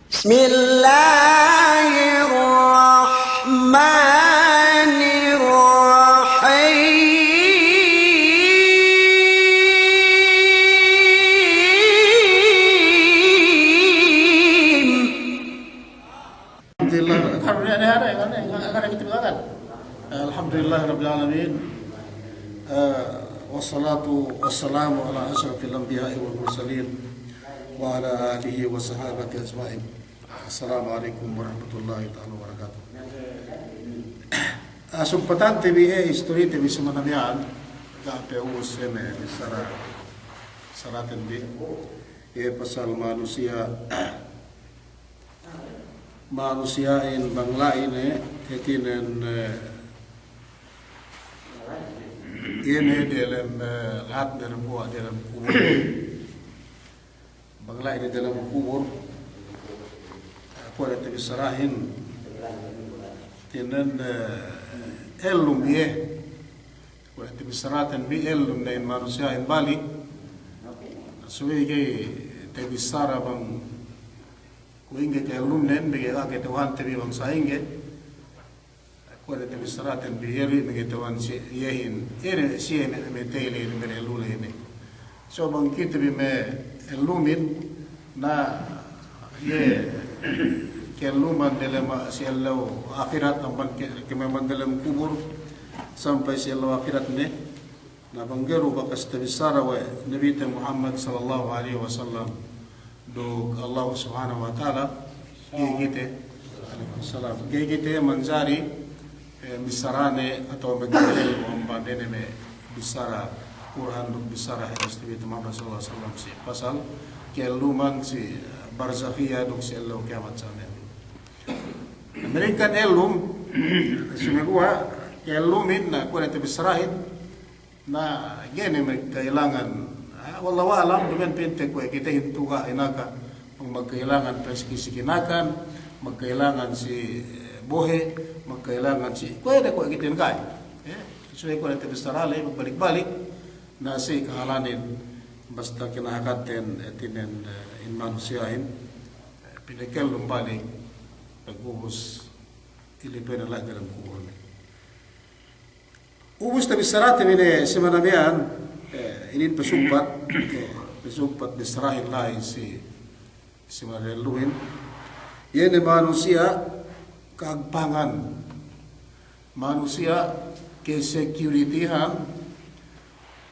Bismillahirrahmanirrahim. Alhamdulillahirrabbilalamin. Wassalatu wassalamu ala asyrafil anbiya'i wal mursalin wa ala alihi wa sahabati ajma'in. Assalamualaikum warahmatullahi ta'ala wabarakatuh. Sumpatan TBE istri TV semanamian KPU seme saraten bi pasal manusiain banglain etinen ini dalam lahat dalam buah dalam kubur bangla ini dalam kubur aku ada terbisarahin tinan elum ye aku ada terbisaratan bi elum lain manusia in balik sebagai terbisara bang kuingge ke elum lain bagi agak Tuhan tebi bang saingge kuada terbisaratan biheri mengetahuan si yehin ini si ini meteli ini berelule ini so bang kita bime elumin na ye keluman dalam si Allah akhirat amban kememan dalam kubur sampai si Allah akhirat ne na banggeru bakas terbisara wa Nabi Muhammad sallallahu alaihi wasallam do Allah subhanahu wa taala gigite salam gigite manzari bisarane atau begitu membandene me bisara Quran duk bisara hadis Nabi Muhammad sallallahu alaihi wasallam si pasal keluman si barzakhia duk si Allah kiamat sana. Mereka elum semua kelumin na kuat bisarahin na gene mereka kehilangan wallahu alam dengan pintek kuat kita hintuga inaka magkailangan preskisi kinakan magkailangan si bohe magkailangan si kuwede ko gitin kay so ko natin bisarale balik-balik na si kahalanin basta kinahakaten etinen in manusiain pinakel lumbalik pagubos ilipena la dalam kubur ubus ta bisarate mine semanamian inin pesumpat bisarahin lain si manaluhin yene manusia keagpangan manusia ke securityhan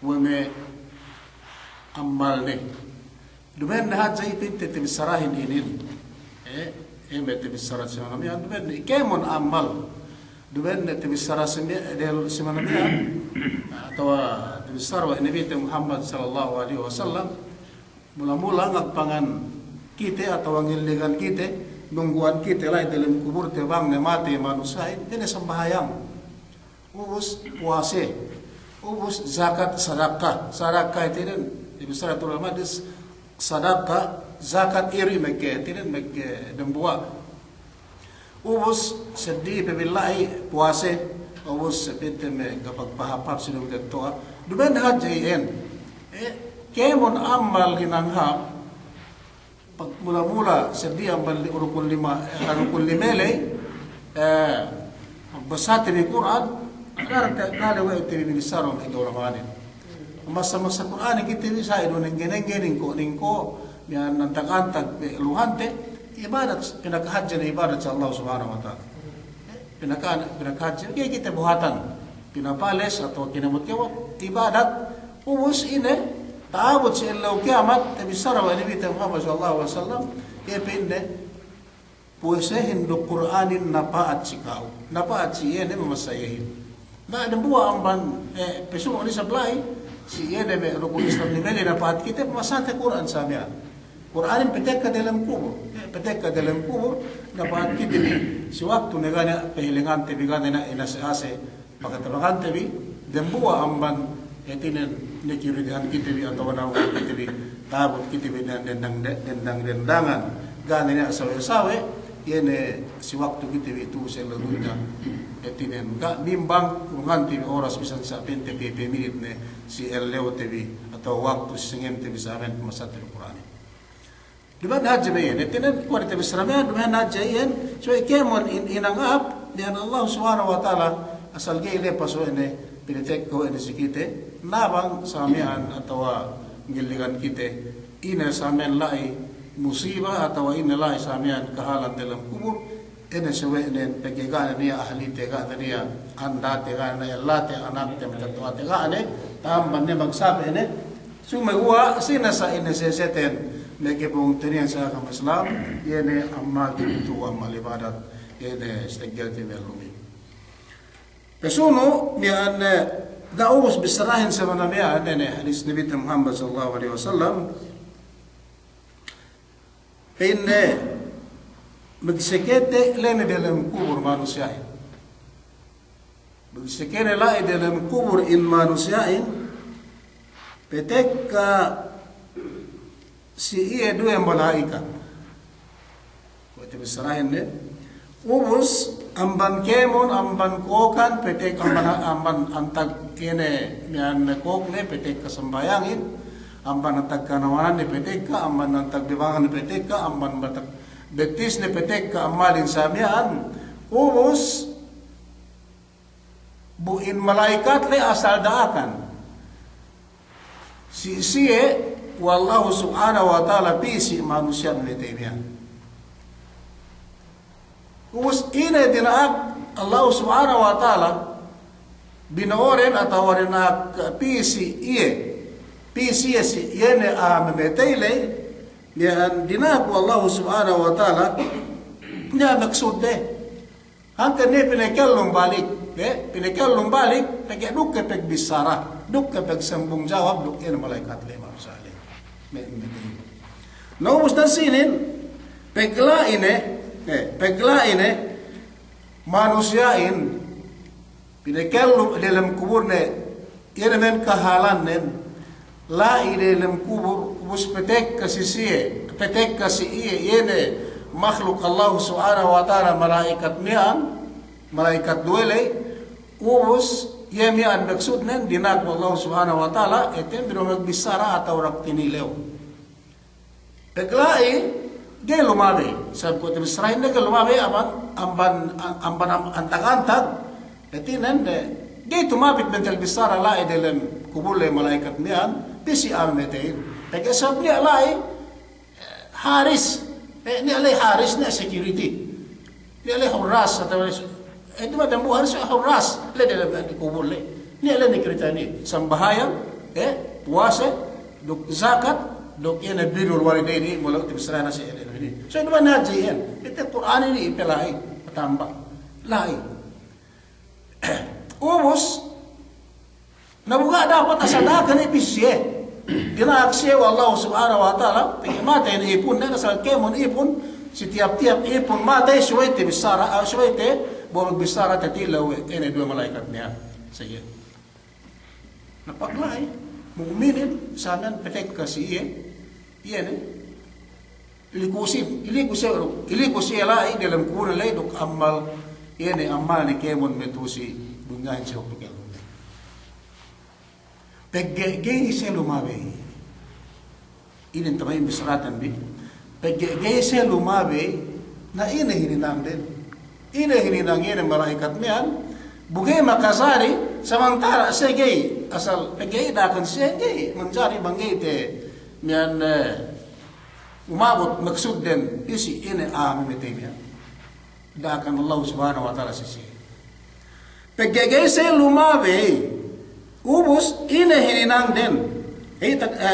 weme amal ne dumen nahat sa ipinte tibisarahin inin emete bisarat semanamian dumen kemon amal dumen tibisara semanamian atau tibisara wa Nabi Muhammad sallallahu alaihi wasallam mula-mula ngagpangan kita atau ngiligan kita nungguan kita lah dalam kubur tebang ne mati manusia ini sembahyang ubus puase ubus zakat sedekah itu dan di besar ulama dis sedekah zakat iri mereka itu dan mereka dembuat ubus sedih billahi puase ubus seperti mereka pagpahapap sinung toa dumen hajain kemon amal hinanghap pag mula-mula sedih ang rukun limele magbasati ni Quran nalawa ito binisarong ito ramanin masa-masa Quran kita bisa ito nenggeneng ko yan nantag-antag luhante ibadat pinakahadya na ibadat sa Allah subhanahu wa ta'ala pinakahadya kaya kita buhatan pinapales atau kinamut-kiwat ibadat ubus ini taabot si Allah kiamat tabisara wa Nabi Muhammad sallallahu alaihi wasallam ipinde puesehin do Quranin napaat si kau napaat si ene mamasayahin na buwa amban pesumo ni sablay si ene be rukun Islam ni mele napaat kita masante Quran samia Quranin petek ka dalam kubur napaat kita ni si waktu negana pehilingan tebigana na inasase pagkatabangan tebi dembuwa amban etinen nekirihan kita bi atau nawa kita bi tabut kita bi dendangan gananya sawe-sawe yene si waktu kita bi itu selalunya etinen ga nimbang nganti oras bisan sa 20 minit ne si eleo tebi atau waktu singem tebi sa amen masat Al-Quran Duman haja bayan. Itinan kuat itu besarnya duman haja yan. So ikemon inang up dian Allah Subhanahu wa taala asal gile paso ini pinitek ko ini sikite nabang samian atau ngiligan kita ina samian lai musibah atau ina lai samian kehalan dalam kubur ini sewe ini pegegan ini ahli tega ini anda tega ini Allah tega anak tega tetua tega ini tambannya magsabi ini sumegua sinasa ini seseten mereka pun terian sa agama Islam ini amal itu amal ibadat ini stegel timelumi pesuno mian daus bisrahin sama nabiya ini hadis Nabi Muhammad sallallahu alaihi wasallam ini magsekete lene dalam kubur manusiain magsekene lai dalam kubur in manusiain petek si iya dua malaika waktu bisrahin ne ubus amban kemon amban kokan petek amban antag kene mian kok ne petek kesembayangin amban antag kanawanan ne petek amban antag dibangan ne petek amban batak betis ne petek amalin samian ubus buin malaikat le asal daakan si siye wallahu subhanahu wa ta'ala pisi manusia meletemian ubus ina dinaak Allah subhanahu wa ta'ala binoren atau warenak pisi si yene memetele yan dinaak Allah subhanahu wa ta'ala nya maksud de hangka ne pinakallum balik pinakallum balik pag dukke pag bisara dukke pag sambung jawab dukke na malaikat le manusia no mustan sinin pegla ini manusiain pinakallum dalam kubur ne iramen kahalan nen la dalam kubur ubus petek kasisiye petek kasiye yene makhluk Allah subhanahu wa ta'ala malaikat mian malaikat duele ubus yemian maksud nen dinak Allah subhanahu wa ta'ala etem bino magbisara atau raktinilew peglai ge lumabe sab ko tebisrahin de lumabe amban antag-antag etinan de ge tumabit mental bisara la dalam kubur le malaikat mian bisi almetein pege sab ni alai haris ni alai haris ni security ni alai huras atau itu macam buah harus huras le dalam kubur le ni alai ni kereta ni sambahyang puasa duk zakat duk ina birrul walidaini mulak tibsara nasi ini so itu mana jian itu Quran ini pelai tambah lai ubus nabuga dapat asadakan ipisye dinaksye Allah subhanahu wa ta'ala mata ini ipun na asal kemon ipun setiap-tiap ipun mata suwaite bisara suwaite boleh bisara tatilaw ini dua malaikat niya saya napaklay muminin sanan petek kasi iya ne ilikusi lai dalam kubur lai duk amal ini amal ni kemon metusi bungahin siya pekel peggege se lumabe ini tamay bisratan bi peggege se lumabe na ini hininang din ini hininang ini malaikat mian bugay makasari samantara segay asal peggege dakan segay mencari bangay te mian umabot maksud din isi ini memetemian dakan Allah subhanahu wa ta'ala sisi peggege se lumabe ubus ini hininang din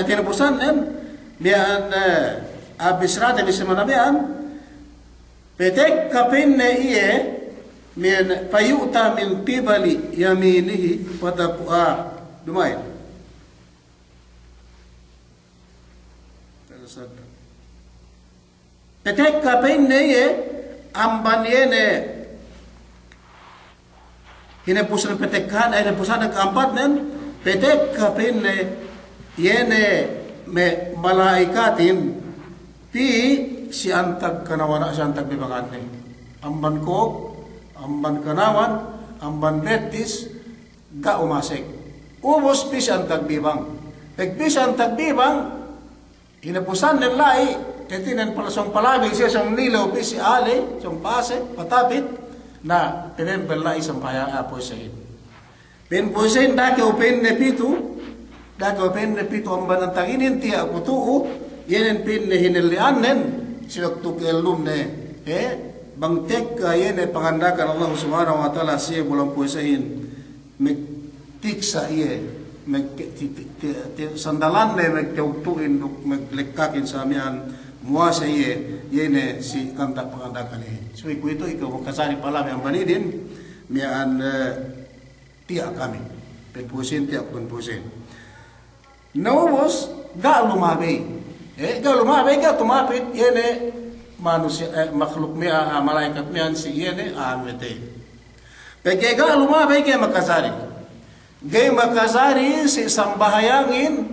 tinapusan din biyan abisrata bisimanabian petek kapin na iye min payuta min pibali yaminihi patapua dumain petek kapin na iye amban yene hinapusan petekkan ay hinapusan ng keempat nen petek kapin yene me malaikatin pi si antag kanawan si antag bibangan ne amban kok amban kanawan amban betis ga umasek ubos pi si antag bibang pag pi si antag bibang hinapusan ng lai tetinan pala song palabig siya song nilaw pisi ale song pase patapit na penen bella isang paya apo sahin pen posen da ke open ne pitu ang banantang inin tiya kutuu yenen pin ne hinilianen silak tukelum ne bang tek yene pangandakan Allah subhanahu wa ta'ala siya bulang posahin tiksa iye sandalan ne magtautuin maglekakin sa amian muasa iye yene si kanta pangandakan iye so ito ikaw magkasari pala may ang banidin miyan tiya kami penpusin tiya penpusin naubos ga lumabay ga tumapit yene manusia makhluk miya malaikat miyan si yene amete peke ga lumabay kaya makasari gay makasari si sambahayangin,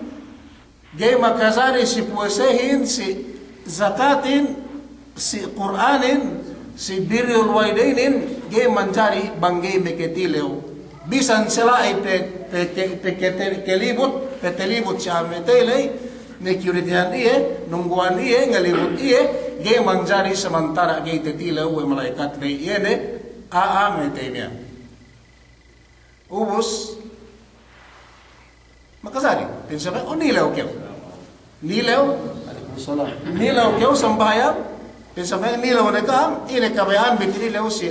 gay makasari si puwesehin, si zakatin, si Quranin, si birrul walidainin, gay manjari banggay meketilew. Bisan sila ay petelibot siya metelay, nekuritihan iye, nungguan iye, ngalibot iye, gay manjari samantara gay tetilew, ay malaikat lay iyene, metay niya. Ubus, makasari pensabi nilaw kyo sambayang pensabi nilaw na kam ine kabayan bitinilaw si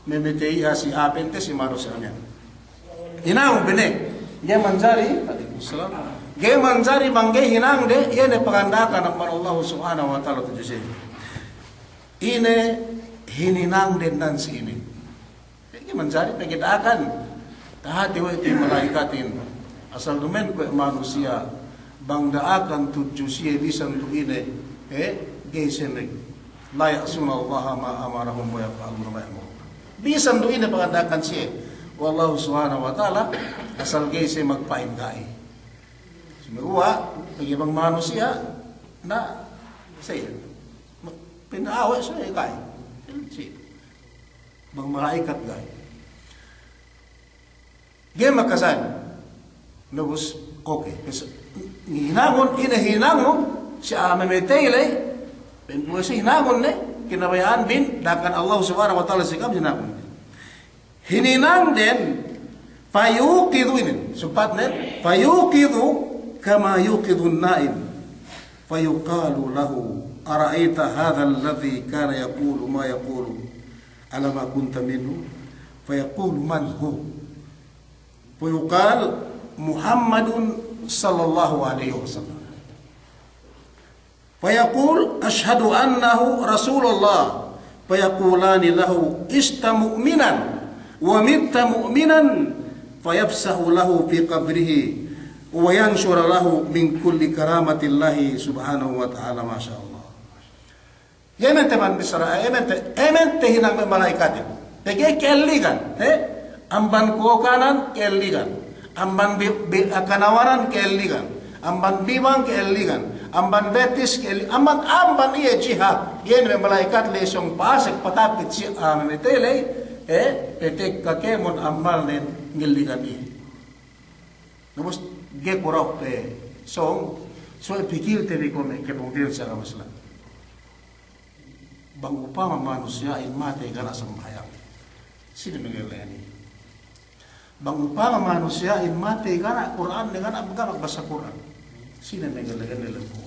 memetei si apente si marosanya hinang bene ge manjari bangge hinang de ine pangandakan ng Allah subhanahu wa ta'ala tujuse ine hininang den dan si ini ge manjari pegidakan tahati wa iti malaikatin asal dumen ko manusia bang daakan tujuh siya bisan tu ine gaysenig la ya'suna Allah ma amarahum wa yaf'aluna ma ya'mur bisan tu ine pagadakan siya wallahu subhanahu wa ta'ala asal gayse magpaingkai sumua bagi bang manusia na saya pinaawa siya kay si bang malaikat gay gay makasan nabus okay hinangon si memetele pen puesi hinangon ne kinabayaan bin dakan Allah subhanahu wa ta'ala sikam hinangon hininang den fayuqidu inin supat ne fayuqidu kama yuqidu an-na'im fayuqalu lahu ara'aita hadha alladhi kana yaqulu ma yaqulu ala ma kunta minhu fayaqulu man hu fayuqal Muhammadun sallallahu alaihi wasallam fayaqul ashhadu annahu rasulullah fayaqulani lahu ista mu'minan wa mitta mu'minan fayafsahu lahu fi qabrihi wa yanshura lahu min kulli karamatillahi subhanahu wa ta'ala masyaallah yemen teman bisara yemen hinang malaikat pege kelligan amban ko kanan kelligan amban kanawaran keeligan, amban bimang keeligan, amban betis keeligan, amban iya jihad. Yen me malaikat lesong pasek patapit si metele petek kakemon ambal nen ngeligan iya. Nabos ge kurau pe so pikir teri kome ke pungkir sa masala. Bang upama manusia mate kana sembahyang. Sino mengelani? Bang upama manusia mati karena Quran dengan apa bahasa Quran. Sino mengelagay nila po.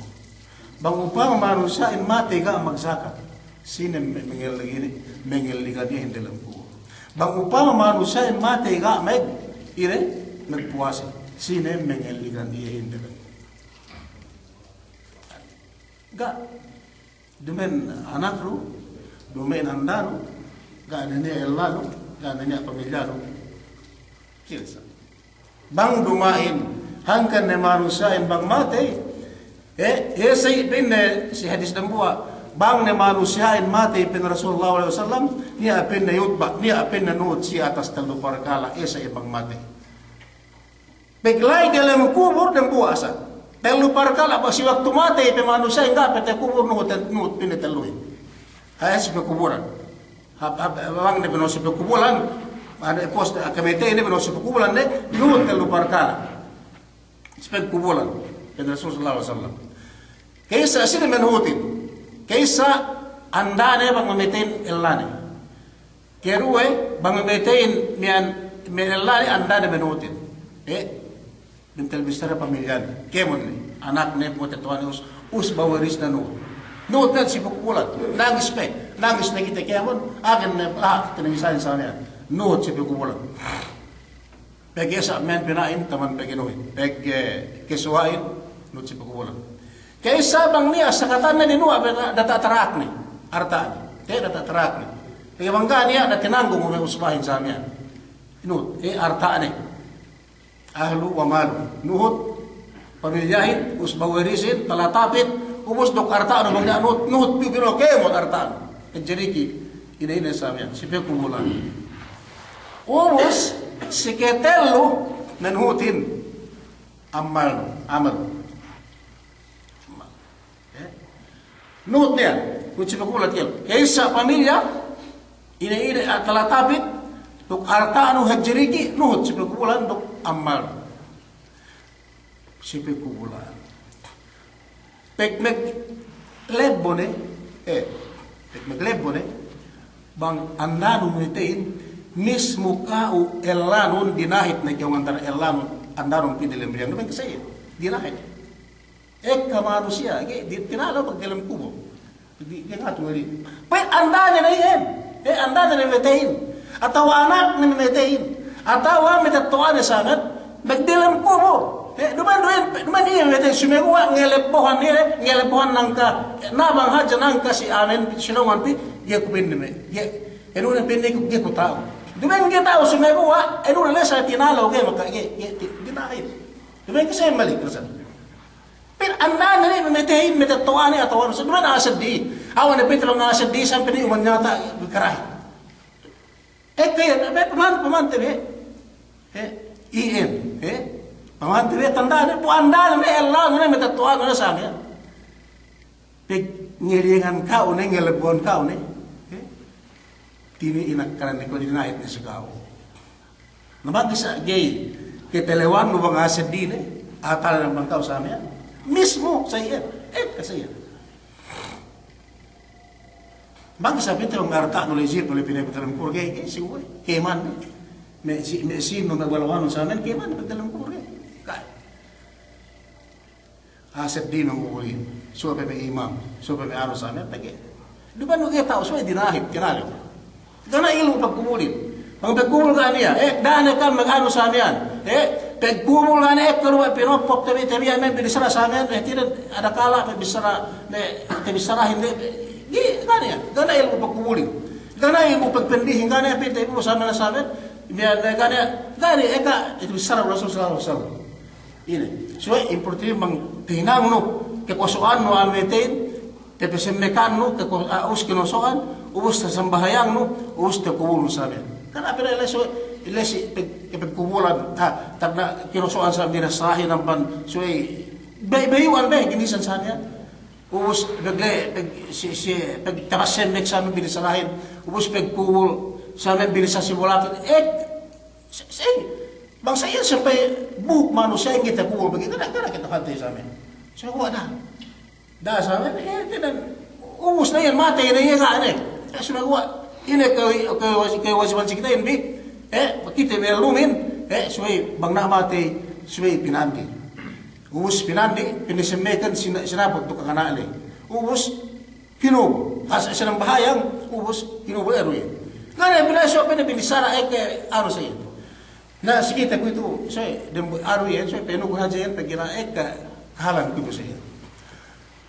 Bang upama manusia mati ka magzakat. Sino mengelagay niya hindi lang po. Bang upama manusia mati ka magpuwasa. Sino mengelagay niya hindi lang po. Ga dumen anak lo, dumen anda lo, ga niya ella lo, ga niya pamilya lo. Kilsa. Bang dumain hangkan ne manusia bang mate say pin si hadis dan buah bang ne manusia mate pin Rasulullah SAW niya pin na yutba niya pin na nuot si atas talo parkala say bang mate beglay dalam kubur dan buasa talo parkala ba si waktu mate pin manusia enggak pete kubur nuot pin taluin ay si kuburan bang ne pin si kuburan ada post akamete ini berosi kubulan ne nuot telu parkala spek kubulan pen Rasulullah sallallahu alaihi wasallam Kaysa sila menhutin. Kaysa andane bang mamitin illane. Keruwe bang mamitin mian illane andane menhutin. Bintel bisara pamilyan. Kemon ni. Anak ni mo tetuan us bawaris na nuot. Nuot na si pukulat. Nangis pe. Nangis na kita kemon. Akin na tinamisahin sa amin. Nuot si pukulat. Pegi sa men pinain taman peginuhin. Pegi kesuain nuot si pukulat. Kaysa bang niya sa katan na dinua datatarak ni. Artaan. Datatarak ni. Kaya bangga niya na tinanggong mo may usbahin sa amin. Nuot. Artaan ni. Ahlu wa malu. Nuhut pamilyahin, usbawirisin, talatapit, ubos dok artaan bang niya nuhut pipino kemot artaan. Jeriki ina sa amin. Sipe kumulan. Ubos si ketelu nanhutin amal. Nuhut niya. Kung sipakulat yan. Kaysa pamilya, ina talatapit, dok artaan hajjeriki, nuhut sipakulan dok amal. Sipakulan. Pekmek lebone, pekmek lebone, bang andanu mitain, mismo kau elanun dinahit na kiyong antara elanun, andarong pidilim biyang. Naman kasi, dinahit. Manusia, tinalo pag dalam kubo. Di nga tuwali. Pwede anda niya na yan. Anda niya na metain. Ataw anak niya na metain. Ataw metatuan niya sangat. Magdalam kubo. Duman iya metain. Sumeguwa ngelepohan niya. Ngelepohan nangka. Nabang haja nangka si amin. Sinungan pi. Dia kupin niya. Eno na pinay ko. Dia ko tao. Duman nga tao sumeguwa. Eno na sa tinalo. Dinahit. Duman kasi mali. Pero anda na rin, metehin, metatuan niya, atawan. Sabi na asad di. Awan na pitro nga asad di, sampai ni umanyata, karay. Kaya, pamantin, iin, pamantin, tanda na, po anda na, Allah na, metatuan na sa amin. Pag ngiringan ka, ngelabuan ka, tini inakaran ni ko, dinahit ni sigaw. Nabagi sa gay, kitelewan mo bang asad di, atal naman ka sa amin. Mismo saya, kasi yan. Bagi sabi ito, ngarta no lezir, pala pinapitalam ko, kaya siguro, keman, may sino nagwalawanon sa amin, keman, napitalam ko, kaya. Asep di mangukulin, so pa may imam, so pa may araw sa amin, pagi. Di ba nung tao, so ay dinahit, kinalo. Gana ilo pagkumulin. Ang pagkumul ka niya, daan ka mag-ano sa amin, pagkumul ka niya, kalau pinopok tabi amin, binisara sa amin, tidak ada kala, bisara hindi, gana ilmu pagkumulin. Gana ilmu pagpendihin, gana pinta ibu sa amin, gana itu bisara Rasul sallallahu alaihi wasallam. Ini, so importante mang tinang no, kekuasaan no ametin, tepesemekan no, us kinosoan, ubus sambayang no, ubus tekubul sa amin. Karena apa ilesi pagkubulan tagna kinusuan sa dinasahin ng pan suay bayuan ba ginisan sa niya ubos nagle pagtabasen mek sa amin binisarahin ubos pagkubul sa amin binisa simulakin bang sa iya sampai buhok manusia yang kita kubul begitu na kita kantay sa amin so kuha da sa amin ubos na yan matay na yan nga so nagawa ini kewajiban kita ini kita melumin suai bang namate suai pinandi ubus pinandi pinisemekan sinabot to kakanali ubus kinubo asa sinang bahayang ubus kinubo eruin ngana pinaso pinipisara ke aro sa ito na sikita ko ito suai aro yan suai penu ko haja yan pagina kahalan ko sa ito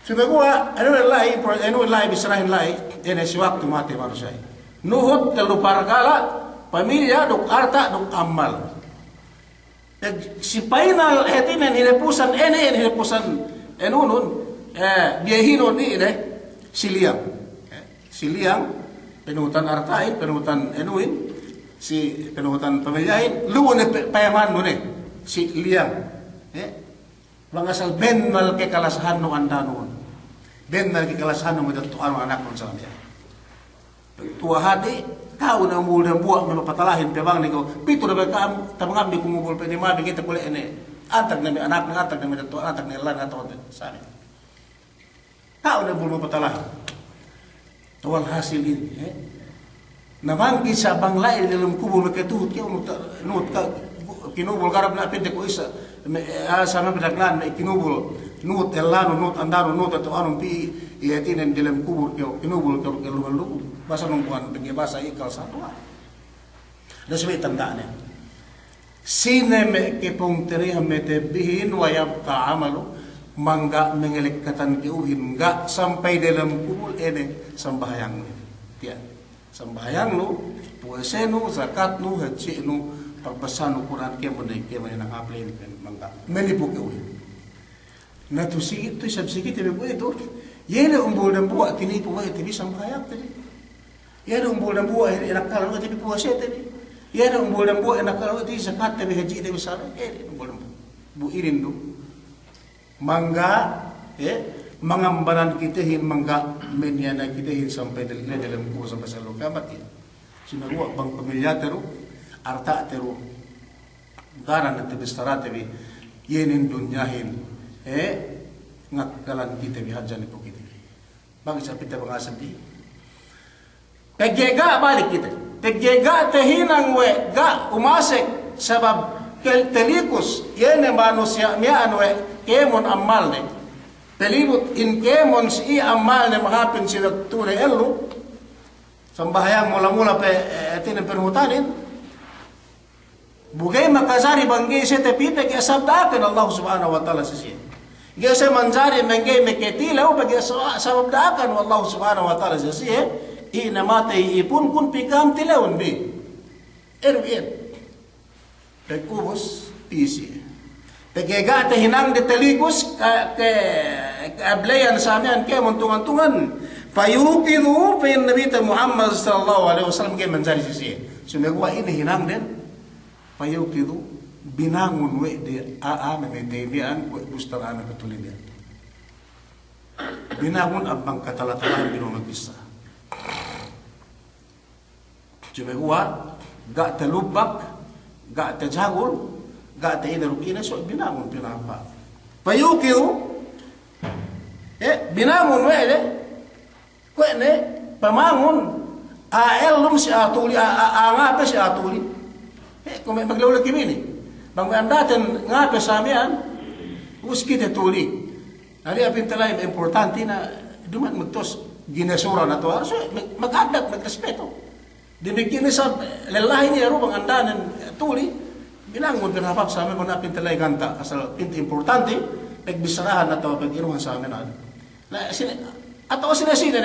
sumagawa ano lai bisarahin lai si waktu mati manusia nuhut kalau parkala pamilya dok arta dok amal. Si final hetinan hinepusan enunun biyahinon ni siliang. Siliang penuhutan artain, penuhutan enuin, si penuhutan pamilyahin, luwan na payaman nun si liang. Langasal ben mal ke kalasahan no anda nun. Ben mal ke kalasahan no madatuan no anak nun sa kanya. Tua hati, kau na mula buat mapatalahin pebang ni kau. Pito na ba tabang ambi kumubul pa ni mabi kita kulit ini. Antag na anak na atag na may dato atag na ilan atau sa amin. Kau na bulma patalah. Tawal hasil ini. Namang isa bang lain dalam kubur mereka tuhut kaya nut ka kinubul karab na pinte ko isa sama bedaklan na kinubul nut elano nut andano nut atau anong pi iatinen dalam kubur kaya kinubul kaya lumalu basa nung buwan pingi basa ikal satu da sabi tandaan sine ke pungteri hamete bihin wa yabqa amalu mangga mengelikatan kiuhin enggak sampai dalam kubur ene sambahayang tiyan sambayang lu, puasa nu, zakat nu, haji nu, pagbasan nu Quran kaya mo na kaya mo nang aplin mangga. Menipu ke uwi. Na tu sigit tu sabsigit ibe ko ito. Yena umbol ng buwa kini po ay tibi sambayang tadi. Yena umbol ng buwa inakala ko tibi puasa tadi. Yena umbol ng buwa inakala ko tibi zakat tibi haji tibi sala. Umbol ng bu irin do. Mangga mangambaran kita hin mangga menyana kita hin sampai dalam kuasa sampai selalu kamat ini. Sinagwa bang pamilya teru, arta teru, garan at tebistara tebi, yenin dunyahin, ngakalan kita bihajan ipo kita. Bagi sa pita pangasabi. Peggega balik kita. Peggega tehinang we ga umasek sabab telikus yene manusia mian we kemon amal ne. Pelibut in kemon si amal na mahapin si Dr. Elu sambahayang mula-mula pe atin perhutanin bugay makasari banggi sa tepipe kaya sabdakan Allah subhanahu wa ta'ala sa siya kaya sa manjari banggi meketilaw pag sabdakan Allah subhanahu wa ta'ala sa siya inamatay ipun kun pikam tilawon bi erwin pagkubos pisi pagkega te hinang detaligus ke ablayan sa amin kaya muntungan-tungan fayukidu pa yung Nabi Muhammad sallallahu alaihi wasallam kaya manjari siya sumagawa ini hinang din fayukidu binangun we di aame may temian we bustar aame patulimian binangun abang katalatalahan binumagpisa sumagawa ga talubak ga tajagol gata ina rukina so binangon pinapa payukiu binangon wele kwene pamangon elum si atuli ngapa si atuli kung may maglawla kimini bang andaten ngapa sa amian uskite tuli ali apin talay importante na duman magtos ginasura na to so magadat magrespeto dinigkini sa lalahi niya ro bang andanen tuli binangon pinapap sa amin kung napin talay ganta asal pinti importante nagbisarahan na ito pag-iruhan sa amin at sinisili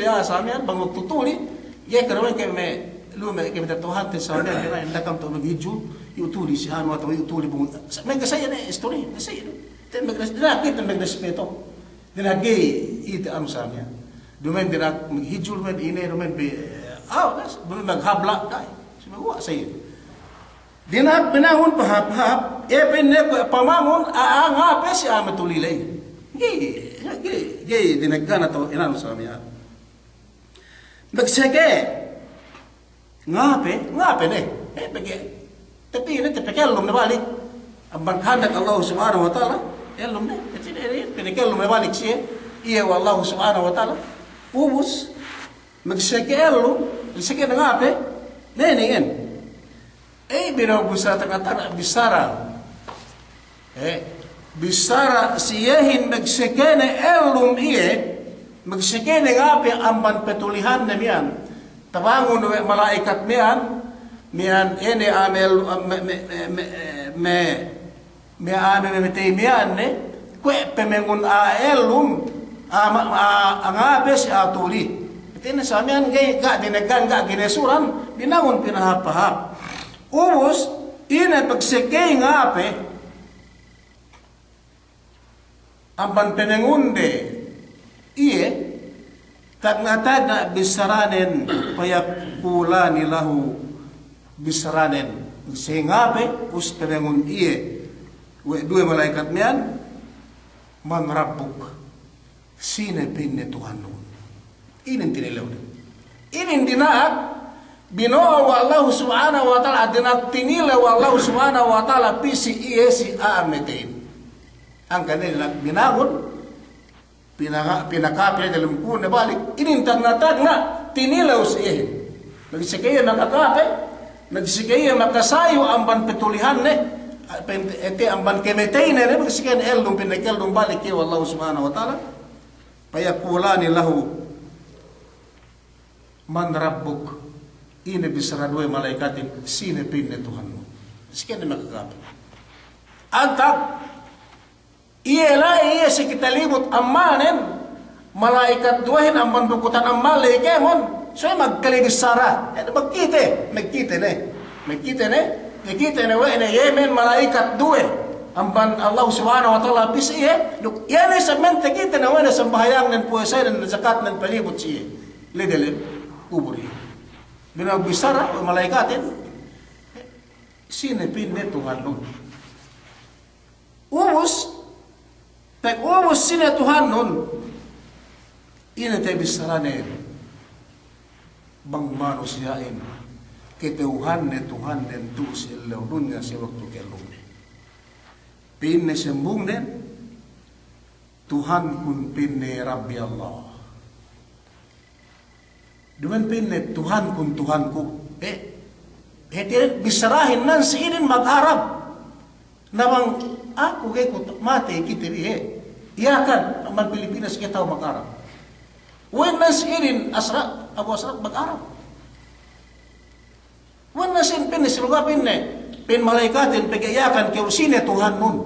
na sa amin bang magtutuli yay karawin kayo may lume kayo tatuhante sa amin hindi kam ito mag-hidyo iutuli si ano at iutuli may kasaya na story kasaya dinakit na magrespeto dinagay iti ano sa amin dumen dinak mag-hidyo dumen inay dumen maghabla dahil sumagawa sa iyo dinap binahon pahap-hap pamangon aangape si amatulilay gay dinagana to inano sa amin nagsege ngape ne tapi ini tepekelum na balik ang banghanak Allah subhanahu wa ta'ala elum ne penekelum na balik siya iya wa Allah subhanahu wa ta'ala ubus magsege elum magsege na ngape neningin binabusa tanga bisara bisara siyehin magsekene elum magsekene ngapi amban petulihan na miyan tabangon malaikat miyan ene amel me metay miyan kwe pemengun elum ngapi si atuli ito na sa miyan ga dinagan ga ginesuran binangon pinahapahap ubos, ina pagsekay nga ape, ang panpenengunde, tagnatag na bisaranen, payapula nilahu bisaranen. Pagsekay nga ape, us penengun dua malaikat miyan, mangrabuk, sinepin ni Tuhan noon. Inin tinilaw din. Inin dinaat, binoa wa Allah subhanahu wa ta'ala adinak tinila wa Allah subhanahu wa ta'ala pisi si ametin ang kanila binangon pinakapya dalam kuna balik inintang natagna tinilaw siya nagsikaya nakakape nagsikaya makasayo ang ban petulihan ne ete ang ban kemetay ne nagsikaya eldong pinakeldong balik kaya Allah subhanahu wa ta'ala payakulani lahu man rabbuk ini bisara dua malaikatin sine pinne Tuhan mo sikaya makakape antag iya si kita libut amanen malaikat duahin ang bandukutan ang malaikemon so magkalibis sara magkite ne wene yemen malaikat due ang ban Allah subhanahu wa ta'ala pisiye duk yan ay sa mente kita na wene sa bahayang ng puwesay ng zakat ng palibut siye lidele uburi binagbisara o malaikatin sinipin ne Tuhan nun Pag-ubos sila Tuhan nun, inatay bisaranin, bang manusiyain, kitauhan ni Tuhan den tu silaw nun nga si waktu kelong. Pinne sembung den, Tuhan kun pinne Rabbi Allah. Duman pinne Tuhan kun Tuhan ku. Bisarahin nan si inin mag-Arab. Namang aku kay mati kita iya kan man Pilipinas kita tahu mag-Arab. When nas irin asra Abu Asra mag-Arab. When nas in pin siluga pin malaikatin pegayakan kay usine Tuhan nun.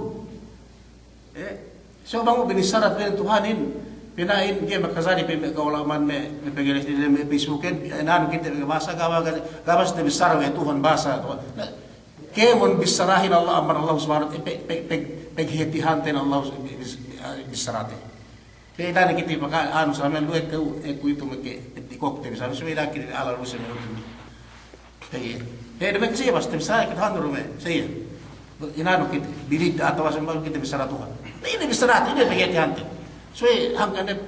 So bango binisarat pin Tuhanin pinain kay makasari pin kaulaman me pegalis di Facebooken anan kita basa gawas na bisara kay Tuhan basa kemon bisarahin Allah amar Allah subhanahu wa ta'ala peghetihanten Allah bisarate kaya dani kita maka anu sa amin luwek ku itu make tikok te bisa suweda kini ala lusa me kaya demek siya basta bisa kita handro me siya inano kita bilid atau asal kita bisara Tuhan ini bisarate ini peghetihanten suwe hangkane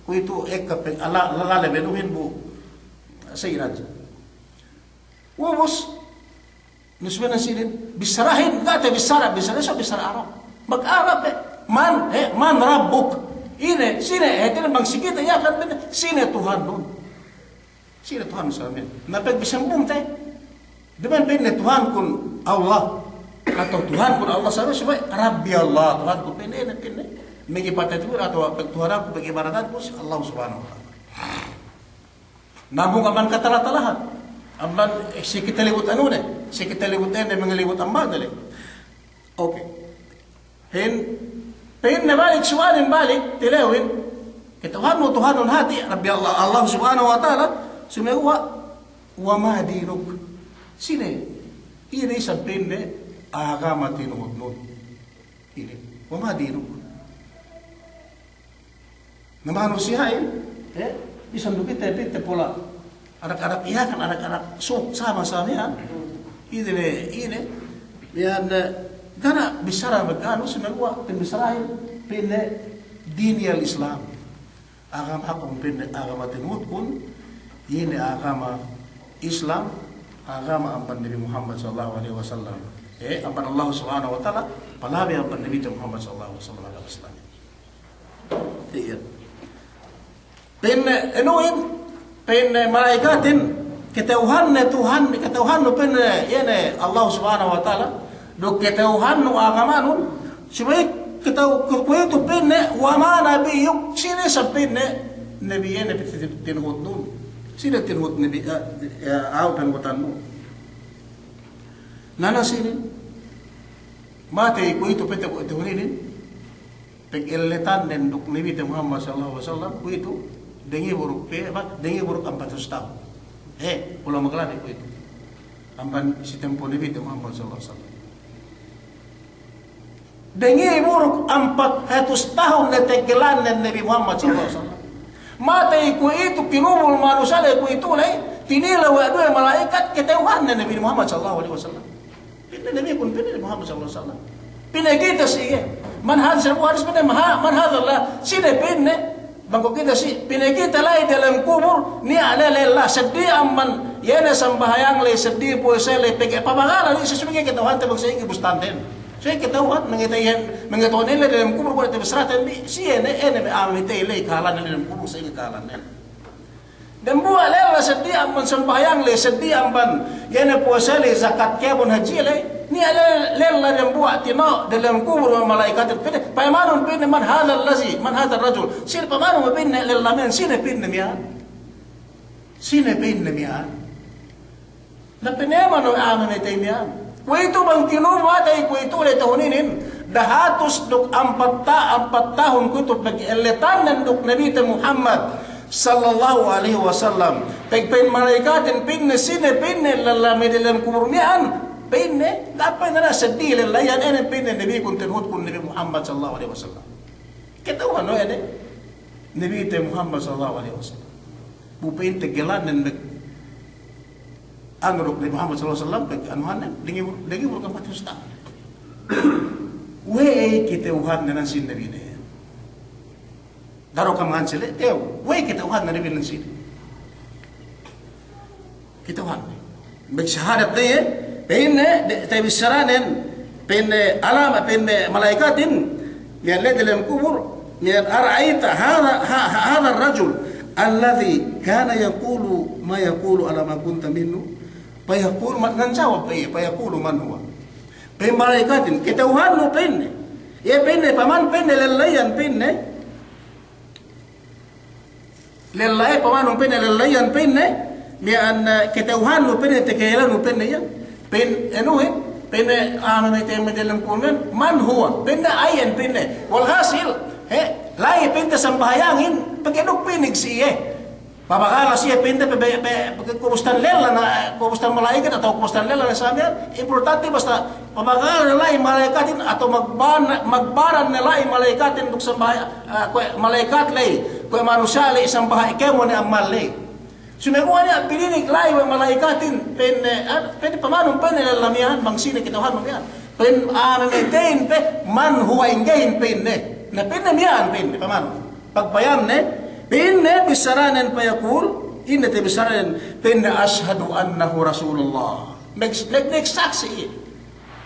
ku itu ala lala benuhin bu siya raja wabos nusbena silin bisarahin kata bisara so bisara Arab mag-Arab man rabbuk ini sine etin bang sikita ya kan sine Tuhan nun sine Tuhan sa amin napag bisambung tay deman pinne Tuhan kun Allah atau Tuhan kun Allah sa amin Rabbi Allah Tuhan kun pinne megi patatur atau Tuhan aku bagi ibaratan ku Allah subhanahu wa ta'ala nabung aman katalatalahan amban si kita libut anu ne si kita libut ne mengalibut amban dali okay pen na balik suwanin balik tilawin Tuhan hati Rabbi Allah subhanahu wa ta'ala sumewa wa ma dinuk sine ini sampin ne agama tinuhod nun ini wa ma dinuk na manusiain isang dukit te pola anak-anak iya kan anak-anak sama-sama ya ini yan karena bisara magano sumagwa bisarahin pinne dini al-Islam agama akong pinne agama tinut kun ini agama Islam agama ampan Nabi Muhammad sallallahu alaihi wasallam ampan Allah subhanahu wa ta'ala palabi ampan Nabi Muhammad sallallahu alaihi wasallam iya pinne enuin pinne malaikatin ketauhan no pinne yene Allah subhanahu wa ta'ala do ketauhan no agamanun sibay ketau kuetu pinne wa ma nabiyuk sine sa pinne nabiyene tinhut nun sine tinhut nabi aw pengutan mo nana sine mate kuetu pete tuhinin pegeletan den duk nabi Muhammad sallallahu alaihi wasallam kuetu dengi buruk dengi buruk 400 tahun pulau maglani ko itu amban si tempo Nabi Muhammad sallallahu alaihi wasallam dengi buruk 400 tahun na tegelan ng Nabi Muhammad sallallahu alaihi wasallam matay ko itu kinumul manusia ko itu lay tinilaw ado malaikat ketauhan ng Nabi Muhammad sallallahu alaihi wasallam Nabi kun pinili Muhammad sallallahu alaihi wasallam pinagita siya man hadis man hadallah sine pinne bangko kita si pinagita lay dalam kubur ni alalala sedih amman yana sambahayang lay sedih po sa lay pege pamangala ni sesugi kita hante bang sa ingi bustanten Saya ketahuan mengetahuan nila dalam kubur ko ito seratan di siya ene amite ile kalan dalam kubur saya kalan ne. Dan buat lela sedih amban sembahyang le sedih amban yana puasa le zakat kebun haji le ni lela dalam buat tino dalam kubur malaikat itu paymanun pinne man hadal lazi man hadal rajul sir paymanun pinne lela men sine pinne miya sine pinne miya na pinne mano amite miya. Kuito bang tinumata kuito le tahuninin dahatus duk 4 tahun kuito pag-eletan ng duk Nabi Muhammad sallallahu alaihi wasallam pagpain malaikatin pinne sine pinne lalami dalam kumurnian pinne dapat na sa dil layan enen pinne Nabi kun tinhut kun Nabi Muhammad sallallahu alaihi wasallam kita ano ene Nabi Muhammad sallallahu alaihi wasallam bupain tegelan ng Anuruk Nabi Muhammad SAW bagi anuhan lagi bukan 400 tahun. Wei kita uhan dengan sin Nabi ni. Daro kamangan sila, wei kita uhan dengan Nabi nan sin. Kita uhan. Bersyahadat dia, penne tabi saranen, penne alam, penne malaikatin, yang led dalam kubur, yang araita hada rajul alladhi kana yaqulu ma yaqulu ala ma kunta minhu. Payakul man jawab payakulu man huwa malaikatin ketauhan no penne penne paman penne lelayan penne lelai paman penne lelayan penne mian ketauhan no penne tekelan no penne ya pen penne amane teme dalam kunen man huwa penne ayan penne walhasil lai penne sambayangin pageduk pinig siye Papakala siya pinta kubustan lela na kubustan malaikat atau kubustan lela na sabi importante basta papakala nila malaikatin atau magbaran nila malaikatin duk sambahay malaikat lay kung manusia lay sambahay kemo ni amal lay sumeguan niya pilinig lay malaikatin pwede pamanong lalamihan bang sine kitahan mo yan pen amamitein pe man huwa ingahin penne na penne miyan penne pamanong pagbayam ne Pinne bisaranen payakul, inne te bisaranen pinne ashadu annahu Rasulullah. Nagsaksi.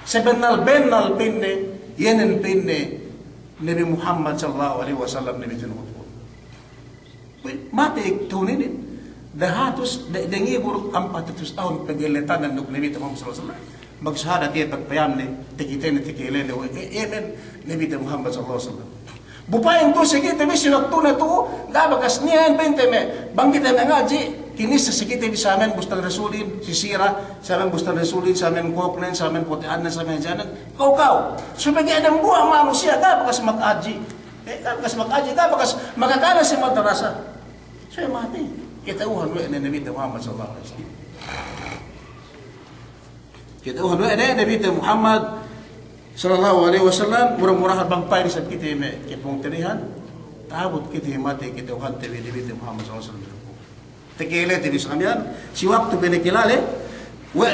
Sebenal benal pinne, yenen pinne Nabi Muhammad sallallahu alaihi wasallam Nabi tinuhut. Mati tuninin. Dahatus dengi buruk 400 tahun pagilitan ng Nabi Muhammad sallallahu alaihi wasallam. Magshahadat dia pagpayam ni tikitin tikilene yemen Nabi Muhammad sallallahu alaihi wasallam. Bupain tu sikit tapi sinoktu na tu dah bakas niyan benteme bangkit na ngaji kinis sikit bisa men bustan rasulin sisira samen bustan rasulin samen koknen samen potian samen janan kau sebagai ada buah manusia dah bakas makaji dah bakas makaji dah bakas makakana si madrasah saya mati kita uhan we Nabi Muhammad sallallahu alaihi wasallam kita uhan we Nabi Muhammad sallallahu alaihi wasallam murah-murah bangpai di saat kita kepung terihan tabut kita mati kita uhan Nabi Muhammad sallallahu alaihi wasallam tekele ti bisamian si waktu benekilale wa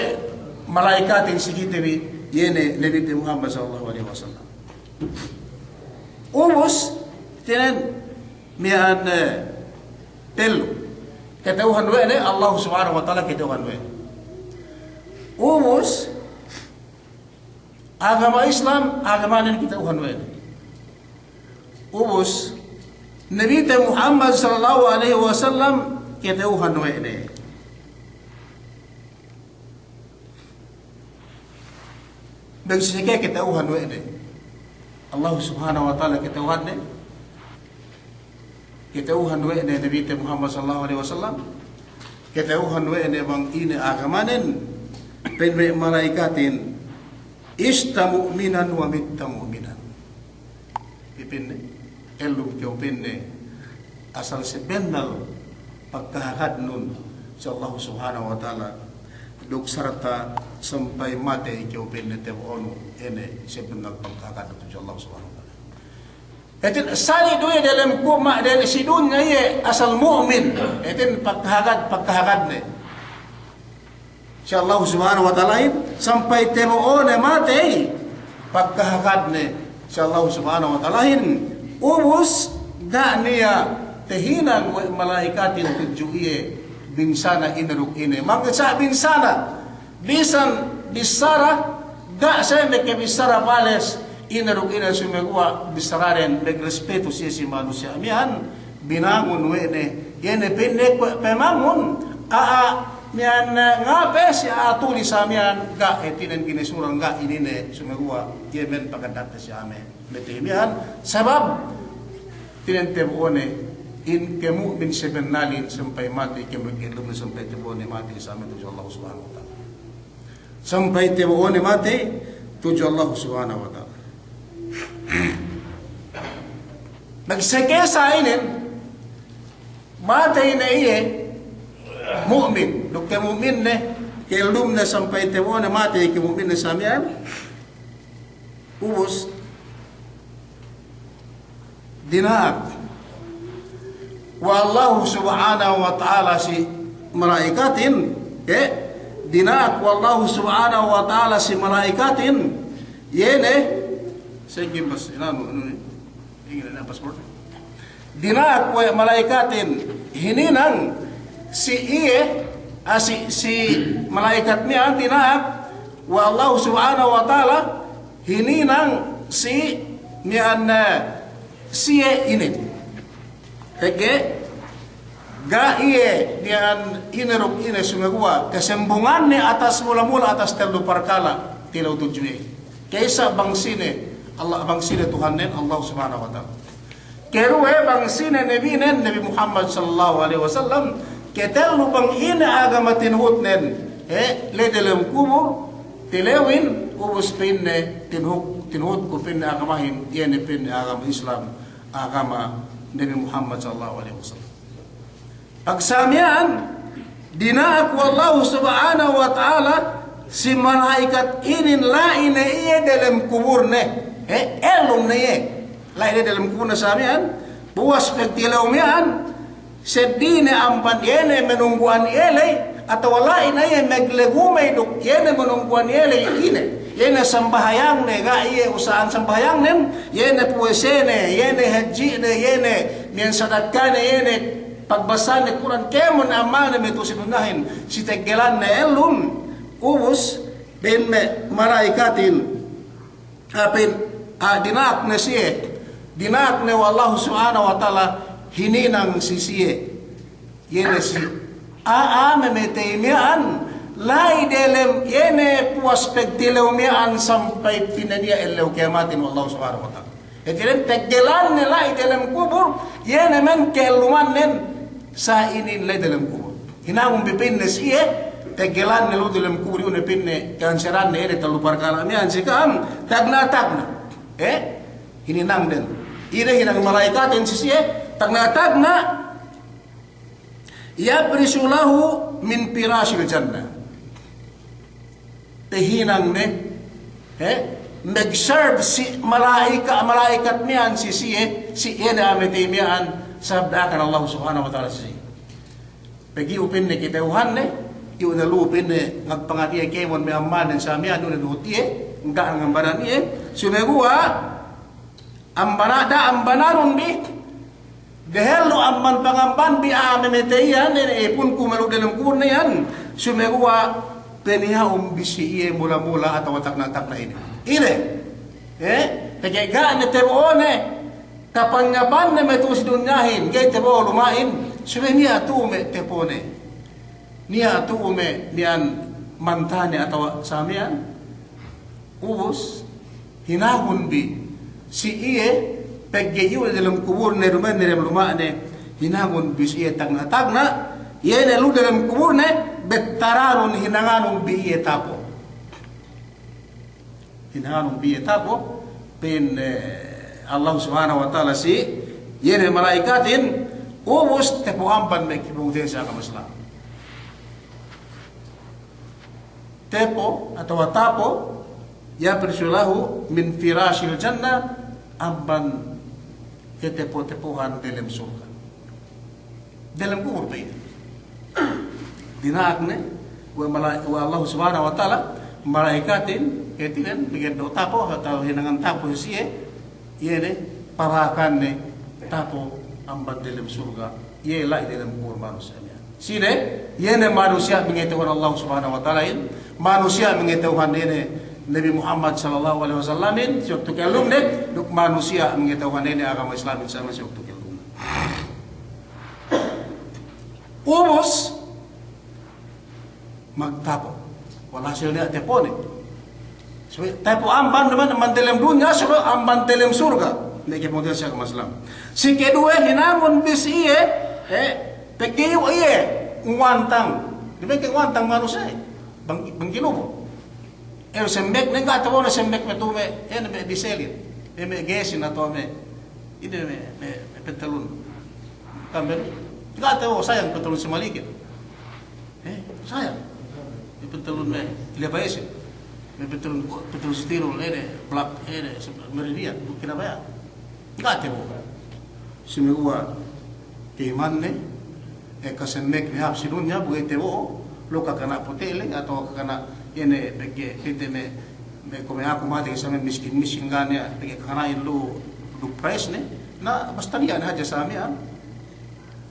malaikat yang sikit bi yene Nabi Muhammad sallallahu alaihi wasallam ubus tinan mian telu ketauhan we ne Allah subhanahu wa taala ketauhan we ubus agama Islam agama yang kita uhan we ubus Nabi Muhammad sallallahu alaihi wasallam kita uhan we ne dan sehingga kita uhan we ne Allah subhanahu wa taala kita uhan ne kita uhan we ne Nabi Muhammad sallallahu alaihi wasallam kita uhan we ne bang ini agamanen pen malaikatin ista mu'minan wa mitta mu'minan ipin elum kyo pinne asal sebenal pagkahakad nun sa Allah subhanahu wa ta'ala duk sarata sampai mati kyo pinne tebon ene sebenal pagkahakad nun sa Allah subhanahu wa ta'ala etin sali doy dalam kuma dalam sidun ngaye asal mu'min etin pagkahakad ne si Allah subhanahu wa ta'ala sampai temoon mati pagkahakad ne si Allah subhanahu wa ta'ala ubus da niya tehinan malaikatin tujuye binsana inaruk ine magsa binsana bisan bisara Ga sempre che bisara pales inaruk ina sumegua bisararen begrespeto si manusia mian binangun wene yene penne pemangun mian ngape si atuli samian ga etinen gine surang ga inine sumegua yemen pagandata si ame mete mian sabab tinen temone in kemu min sebenalin sampai mati kemu ilum sampai temone mati sama tu Allah Subhanahu wa taala sampai temone mati tujuh Allah Subhanahu wa taala nagsekesa inin mati na iye mu'min dok ke mu'min ne kelum na sampai temone mati ke mu'min na samian ubus dinaak wa Allah Subhanahu wa taala si malaikatin dinaak wa Allah Subhanahu wa taala si malaikatin yene sige bas inano ingin na passport dinaak wa malaikatin hininang si malaikat niya dinaak wa Allah Subhanahu wa taala hininang si niyan siye ini Ege ga iye niyan inerok ine sumegua kesembungan ni atas mula-mula atas telu perkala tilau tujuh kaisa bangsine Allah bangsine Tuhanen Allah Subhanahu wa taala kerue bangsine Nabi Muhammad sallallahu alaihi wasallam ketelu bang ine agama tinhutnen le dalam kubur tilewin ubus pinne tinhut ku pinne agamahin yene pinne agama Islam agama Nabi Muhammad sallallahu alaihi wasallam. Pagsamian dinaak wallahu subhanahu wa ta'ala si malaikat inin lain iye dalam kubur ne elum ne ye lain dalam kubur na samian buas pagtilawmian sedine ampan yene menungguan yele atau lain iye meglegumay duk yene menungguan yele ine yene sambahayang ne ga iye usahan sambahayang nen yene puesene yene haji ne yene niyan sadakane yene pagbasa ne Quran kemon amal ne metu sinunahin si tegelan ne elum ubus ben me malaikatin apin dinak ne siye dinak ne wallahu subhanahu wa taala hininang sisiye yene si memetemian lai delem yene puas pegtileumian sampai pinania eleu kiamatin Allah Subhanahu wa taala. Etilen tegelan ne lai delem kubur yene men keluman nen sa ini lai delem kubur. Hinangum bipinne siye tegelan ne lu delem kubur une pinne kanseran ne ere talu parkala mian sikam tagna ini nang den. Ire hinang malaikat en siye tagna ya berisulahu min pirasil jannah tehinang ne nag-serve si malaikat niyan si ina ametimian sabdakan Allah subhanahu wa ta'ala si pagi upin ne kitauhan ne iu na lupin ne ngagpangatiya kemon may amman sa miyan doon na duhutiye nga ang ambanan niye sumegua ambanaron di dahil amman pangamban bi amemeteyan ipun kumalu dalam kubur na yan sumegua peniha bisi iye mula-mula atau watak-natak na ini tegega na tebone kapanyapan na metus dunyahin gay tebo lumain sume niya atume tepone niya atume niyan mantane atau samian ubus hinahun bi si iye paggayo dalam kubur na ruman na lumane hinahun bi si iye tagna iye na lu dalam kubur na betaranon hinanganong biye tapo pin Allah subhanahu wa ta'ala si yene malaikatin ubus tepo ampan me kibungten sa kamasla tepo atau tapo ya persulahu min firashil jannah ampan ketepo-tepohan dalam surga dalam kubur pa dinaak ne wa Allah subhanahu wa ta'ala malaikatin ketinan bigan do tapo atau hinangan tapo siye yene parakan ne tapo amban dalam surga ye la dalam kubur manusia sine yene manusia mengetahuan Allah subhanahu wa ta'ala manusia mengetahuan yene Nabi Muhammad sallallahu alaihi wasallam waktu kelum nek duk manusia mengetahuan ini agama Islam sama waktu kelum. Ubus magtapo. Wala hasilnya tepone. So tapo amban naman mantelem dunya so amban telem surga. Nek model siya agama Islam. Si kedua hinamon bis iye pekiyo iye ngwantang. Di ba ngwantang manusia? Bang ginubo. Sembek neng kata mo na sembek metume me diselit me gesin atau me ini me pentelun kamber kata mo sayang pentelun semalikit sayang me pentelun me lebaesin me pentelun stirul black meridian kina ba kata mo simegua kiman ne kasembek me hap sinunya buete wo loka kana potele atau kana ini bagi kita me kome aku mati sama miskin ganya bagi karena itu du price ne na basta niya na haja sa amin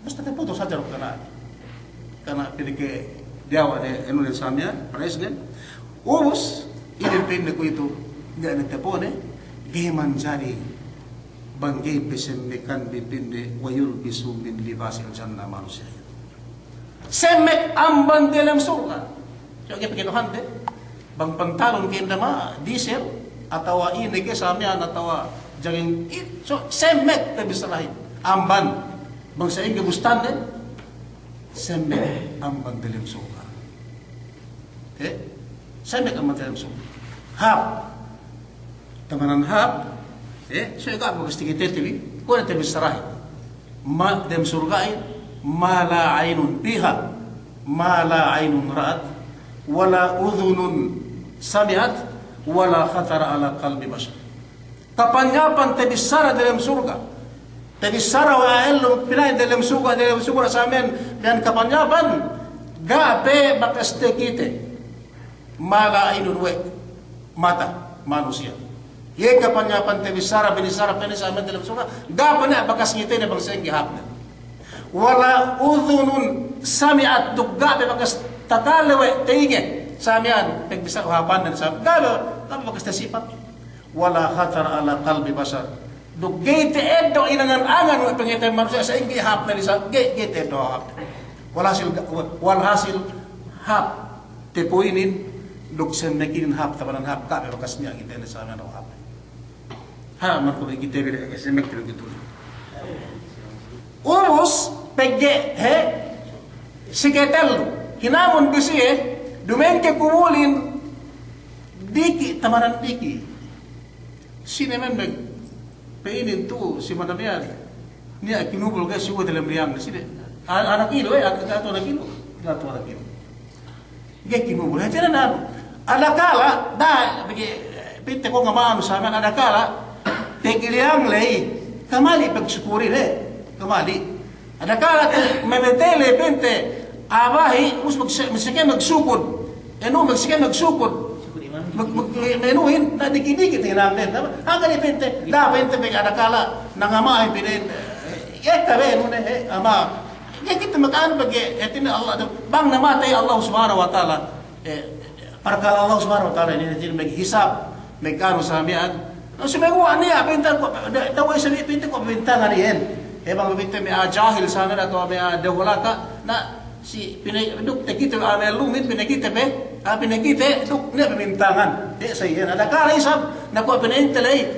basta te puto saja karena pinike diawa ne enu ne sa amin price ne ubus independe ko itu dia ne tepone geman jari bangge pesembekan bipinde wayul bisum bin libasil jannah manusia semek amban dalam surga. Jadi pekinuhan deh, bang pantalon kita mah diesel atau ini ke samian atau jaging so semek tapi selain amban bang sa inge bustan deh semek amban dalam surga. Semek amban dalam surga. Hap tamanan hap so ika mo gusto kita tibi ko na tibi sarahin ma dalam surga ma la ainun biha ma la ainun ra'at wala udhunun sami'at wala khatara ala qalbi bashar. Kapanyapan tebisara dalam surga. Tebisara wa ilmu pinay dalam surga sa amin dan kapanyapan gabe bakaste kite mala ainun we mata manusia. Ye kapanyapan tebisara binisara penis amin dalam surga gabe na bakas ngite na bangsa gihapna. Wala udhunun sami'at duk gabe bakas takalewe teige samian pegbisa uhapan dan sam galo tapi bakas tasipap wala khatar ala qalbi basar duk gete edo inangan angan pengete manusia sa ingi hap na sa gete edo hap walhasil hap tepuinin duk semekin hap tabanan hap ka bakas niya kita na sa ano hap ha man ko gite gede semek gitu urus pegge siketel hinamon bisi dumengke kumulin diki tamaran diki sinemen meg peinin tu si manamian niya kinubul guys suwa dalam riang sini anak kilo anak anak kilo ge kinubul aja na alakala da bagi pinte ko ngamaano sa amin alakala tegiliang lei kamali pagsyukuri kamali alakala mebetele pinte abahi mus magsige magsukod magsukod menuhin na dikidikit hinamden hanggang ipinte da pinte pag adakala nangamahin pinin kabe no ama kita makaan bagi etin Allah bang namatay Allah subhanahu wa taala parkala Allah subhanahu wa taala ini tin maghisab magkano sa amian sumeguan niya pinta ko daway sa pinta ko bintangan niyan bang pinta may jahil sana ato may dawlata na si pinagduk tekito amel lumit pinakita pinakita duk ne pemintangan sa iyan ada kala isab nako pinentelay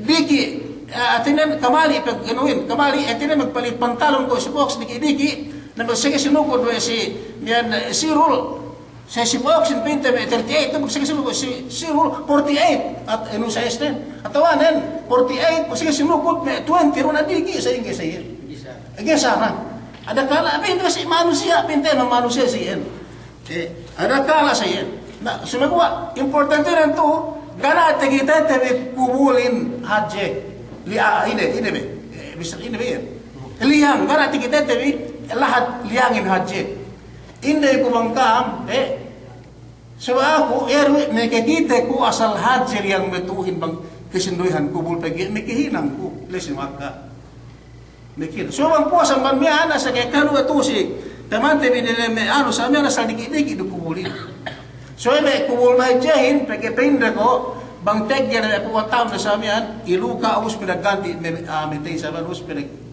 diki atinen kamali pag ganuin kamali atinen magpalit pantalon ko si box diki na sige sinugod si niyan sirul sa si box in pinta 38 to sige sinugod si sirul 48 at ano sa esten atawanen 48 sige sinugod 20 ron diki sa inge sa iyan sana ada kala pinta si manusia pinta ng manusia siyan ada kala siyan na sumagawa importante rin to gana kita tabi kubulin haji ini be liyang gana kita tabi lahat liyangin haji hindi ko bangkam so ako nakikita ko asal haji yang metuhin bang kesinduhan kubul pagi nakihinang ko lesin maka mikir. So bang puas ang banmiana sa kaya kanu atusik. Tamante binile me ano sa amya sa dikit-dikit do kubuli. So eme kubul may jahin peke pindre ko bang tegya na po taon na samian iluka us pinagganti metay sa us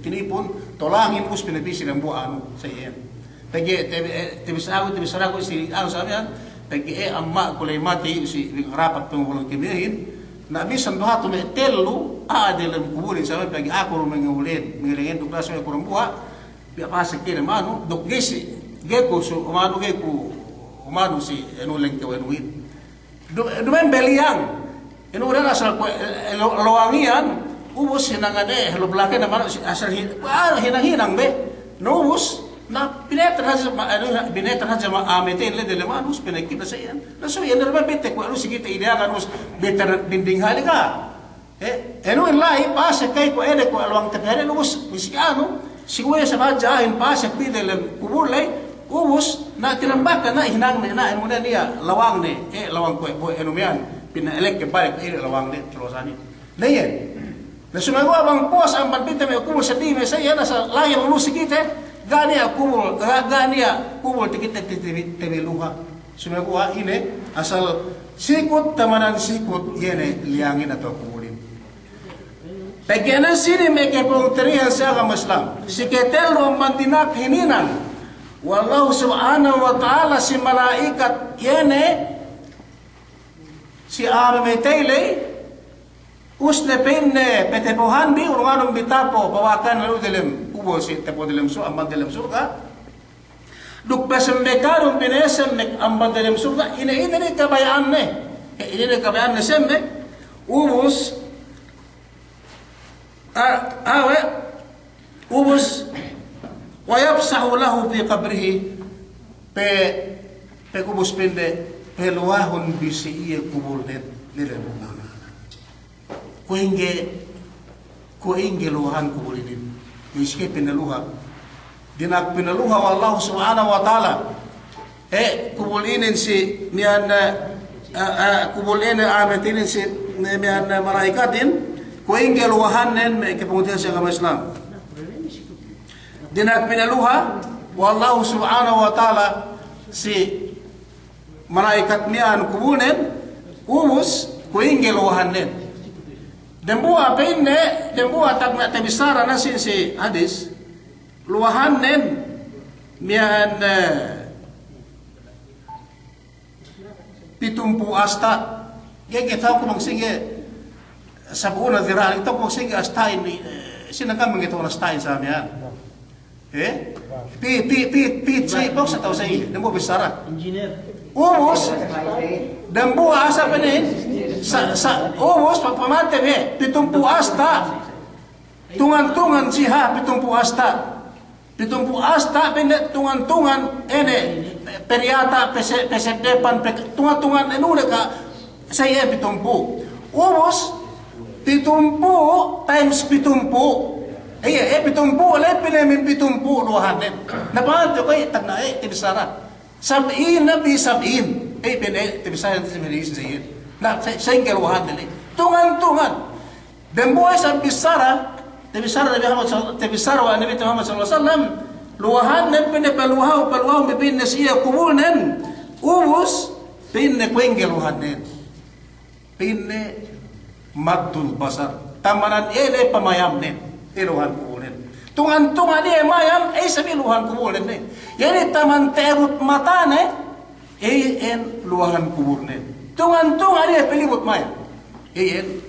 tinipon tolangin us pinapisi ng buwan sa iyan. Pege tibisara ko si ano samian pege amma kulay mati si rapat pengulang kimihin na bisan doha to telu dalam kubulin sa pege ako mengulid mengilingin tuklas sa kurang buha biya pasik kina mano dok gesi geko so umano geko umano si enuleng kawenuit dumen beliang enura asal lawangian ubus hinangane helo blake na mano asal hinang be no ubus na pinetra haja amete le de manus pinakita sa iyan na so yan naman bete ko ano sige ide kan us better dinding halika eno in lai pase kay ko ede ko alwang tepere ubus misiano siguro sa bajahin pase pide le kubulay ubus na tinambakan na hinang na eno na niya lawang ne lawang ko eno mian pinaelek ke balik lawang ne terusani dayen na sumago abang pos ang pagpita may kubul sa dime sa yan sa layan ulo sigite gani kubul tikit tebeluha sumago ine asal sikut tamanan sikut yene liangin atau kubulin pagyanan sini meke pengterian sa Islam siketel lo mantinak hininan wallahu subhanahu wa ta'ala si malaikat yene si ametele usne penne petepohan bi urunganong bitapo pawakan lalu dalam kubol si tepo dalam surga amban dalam surga duk pesembekarum pinesem mek amban dalam surga ini kabayaan ne ini kabayaan ne sembe ubus ubus wayabsahu lahu fi qabrihi pe kubus pende peluahun bisi iya kubul net nila kuinge luhan kubulinin miski pinaluha dinak pinaluha wallahu subhanahu wa ta'ala kubulinin si mian kubulinin ametinin si mian malaikatin kuinge luhanen kepengutin sa agama Islam dinak pinaluha wallahu subhanahu wa ta'ala si malaikat mian kubulin ubus kuinge luhanen Dembua pinne, dembua tak nak tebisara nasin si hadis luahanen mian pitumpu asta gege tau ko mangsinge sabuna dira ito ko singe asta ini sinakam mangito na asta sa mian pi box atau say dembo bisara engineer umos dembua asa penin umos pamate be pitumpu asta tungan-tungan siha pitumpu asta bende tungan-tungan ene periata pesedepan tungan-tungan enu ka saya pitumpu umos pitumpu times pitumpu pitumpu le pinemin pitumpu luhanen napato kay tagnae tibisara sab'in nabi sab'in pene tibisara tibisara sayin na sengkel wahan dili tungan-tungan dan buhay sa bisara Nabi Muhammad sallallahu alaihi wasallam luahan nan peluhau mepin siya kubulnen ubus pinne kwengel luhanen pinne madul basar tamanan ele pamayamnen luhan kubulnen tungan-tungan dia mayam sabi luhan kubulnen yani taman terut matane en luhan kubulnen tungan-tungan dia pelibut maya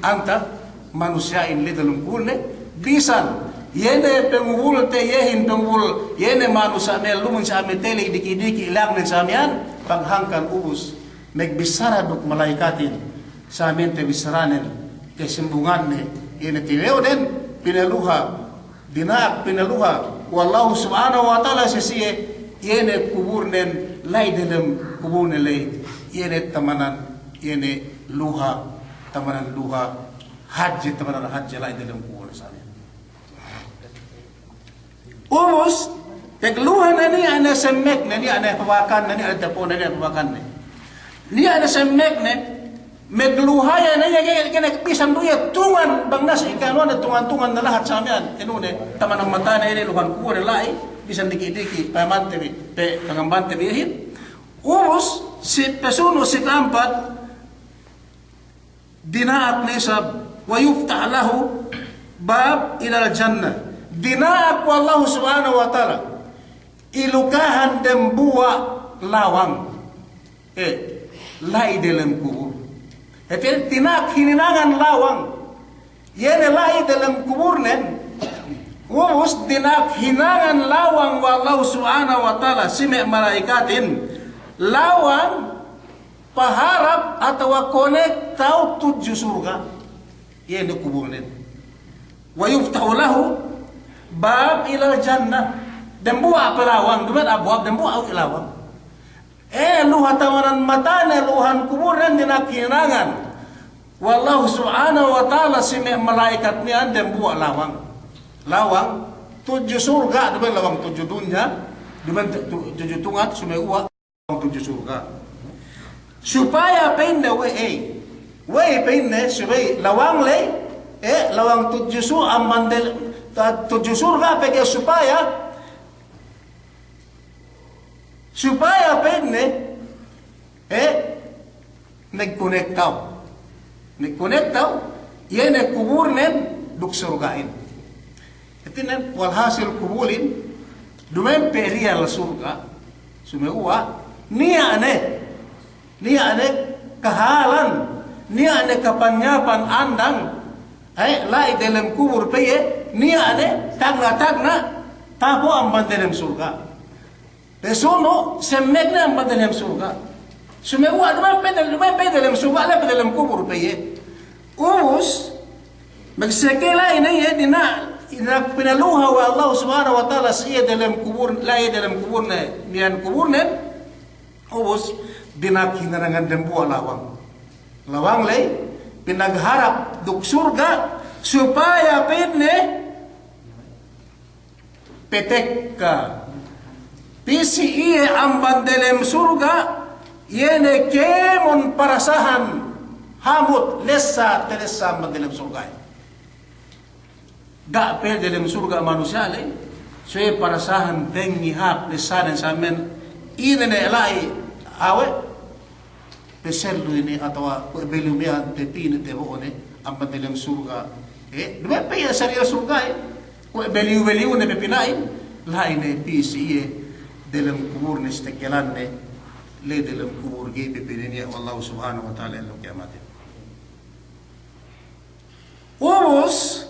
anta manusia in dalam kubulne bisan yene pengubul te yehin pengubul yene manusia ne lumun sa ametele diki-diki ilang nen samian paghangkan ubus megbisara duk malaikatin sa amin te bisaranen kesimbungan ne yene tileo den pinaluha dinak pinaluha wallahu subhanahu wa ta'ala sisiye yene kuburnen lay dalam kuburne lay yene tamanan yene luha tamanan luha haji tamanan haji lay dalam kubur samian umus tegluhan nani ana semek nani ana pawakan nani ada po nani pawakan ni ana semek ne megluhaya nani kena pisang duya tungan bangnas ikano na tungan na lahat sa amin enune taman ang mata na ini luhan kubur lai bisan diki-diki pamante pe pangambante bihin umus Si pesuno si keempat, dinaak nisab wa yuftah lahu bab ilal jannah. Dinaak Allah subhanahu wa ta'ala ilukahan dan buah lawang lai dalam kubur. Jadi dinaak hininangan lawang yene lai dalam kubur nen Wus dinak hinangan lawang wa Allah subhanahu wa ta'ala sime malaikatin lawang paharap atau konek tau 7 surga yang dikuburin wa yuftahu lahu bab ilal jannah dan buah pelawang duman abwab dan buah lawang luha tawanan matane luhan kuburan dinak hinangan wa Allah subhanahu wa ta'ala sime malaikatnya dan buah lawang 7 surga duman lawang 7 dunia duman 7 tungat sumai uwa lawang 7 surga supaya pende we pende supaya lawang le lawang 7 surga amandel 7 surga peke supaya pende nagkonektaw yene kuburnen duk surgain. Itinan walhasil kubulin dumen perial surga sumewa niya ane kahalan niya ane kapanyapan andang lai dalam kubur peye niya ane tagna tapo ang dalam surga pesono semekna ang dalam surga sumewa dumen pe dalam surga ala dalam kubur peye umus magsekela ina dina ina pinaluha wa Allah subhanahu wa ta'ala siya dalam kubur lai dalam kuburna niyan kuburna ubos dinakinarangan dan buah lawang lay pinagharap duk surga supaya pinne petek ka pisi iya amban dalam surga yene kemon parasahan hamut lesa telesa amban dalam surga gak pe dalam surga manusia le soe parasahan pengihap lesanan samen ine ne lai awe peselu ini atau belumian tepine tebone amba dalam surga dua pe ya saria surga ko beliu ne pepinain lai ne pisi dalam kubur ne stekelan ne le dalam kubur ge pepinenia Allah subhanahu wa ta'ala lo kiamat urus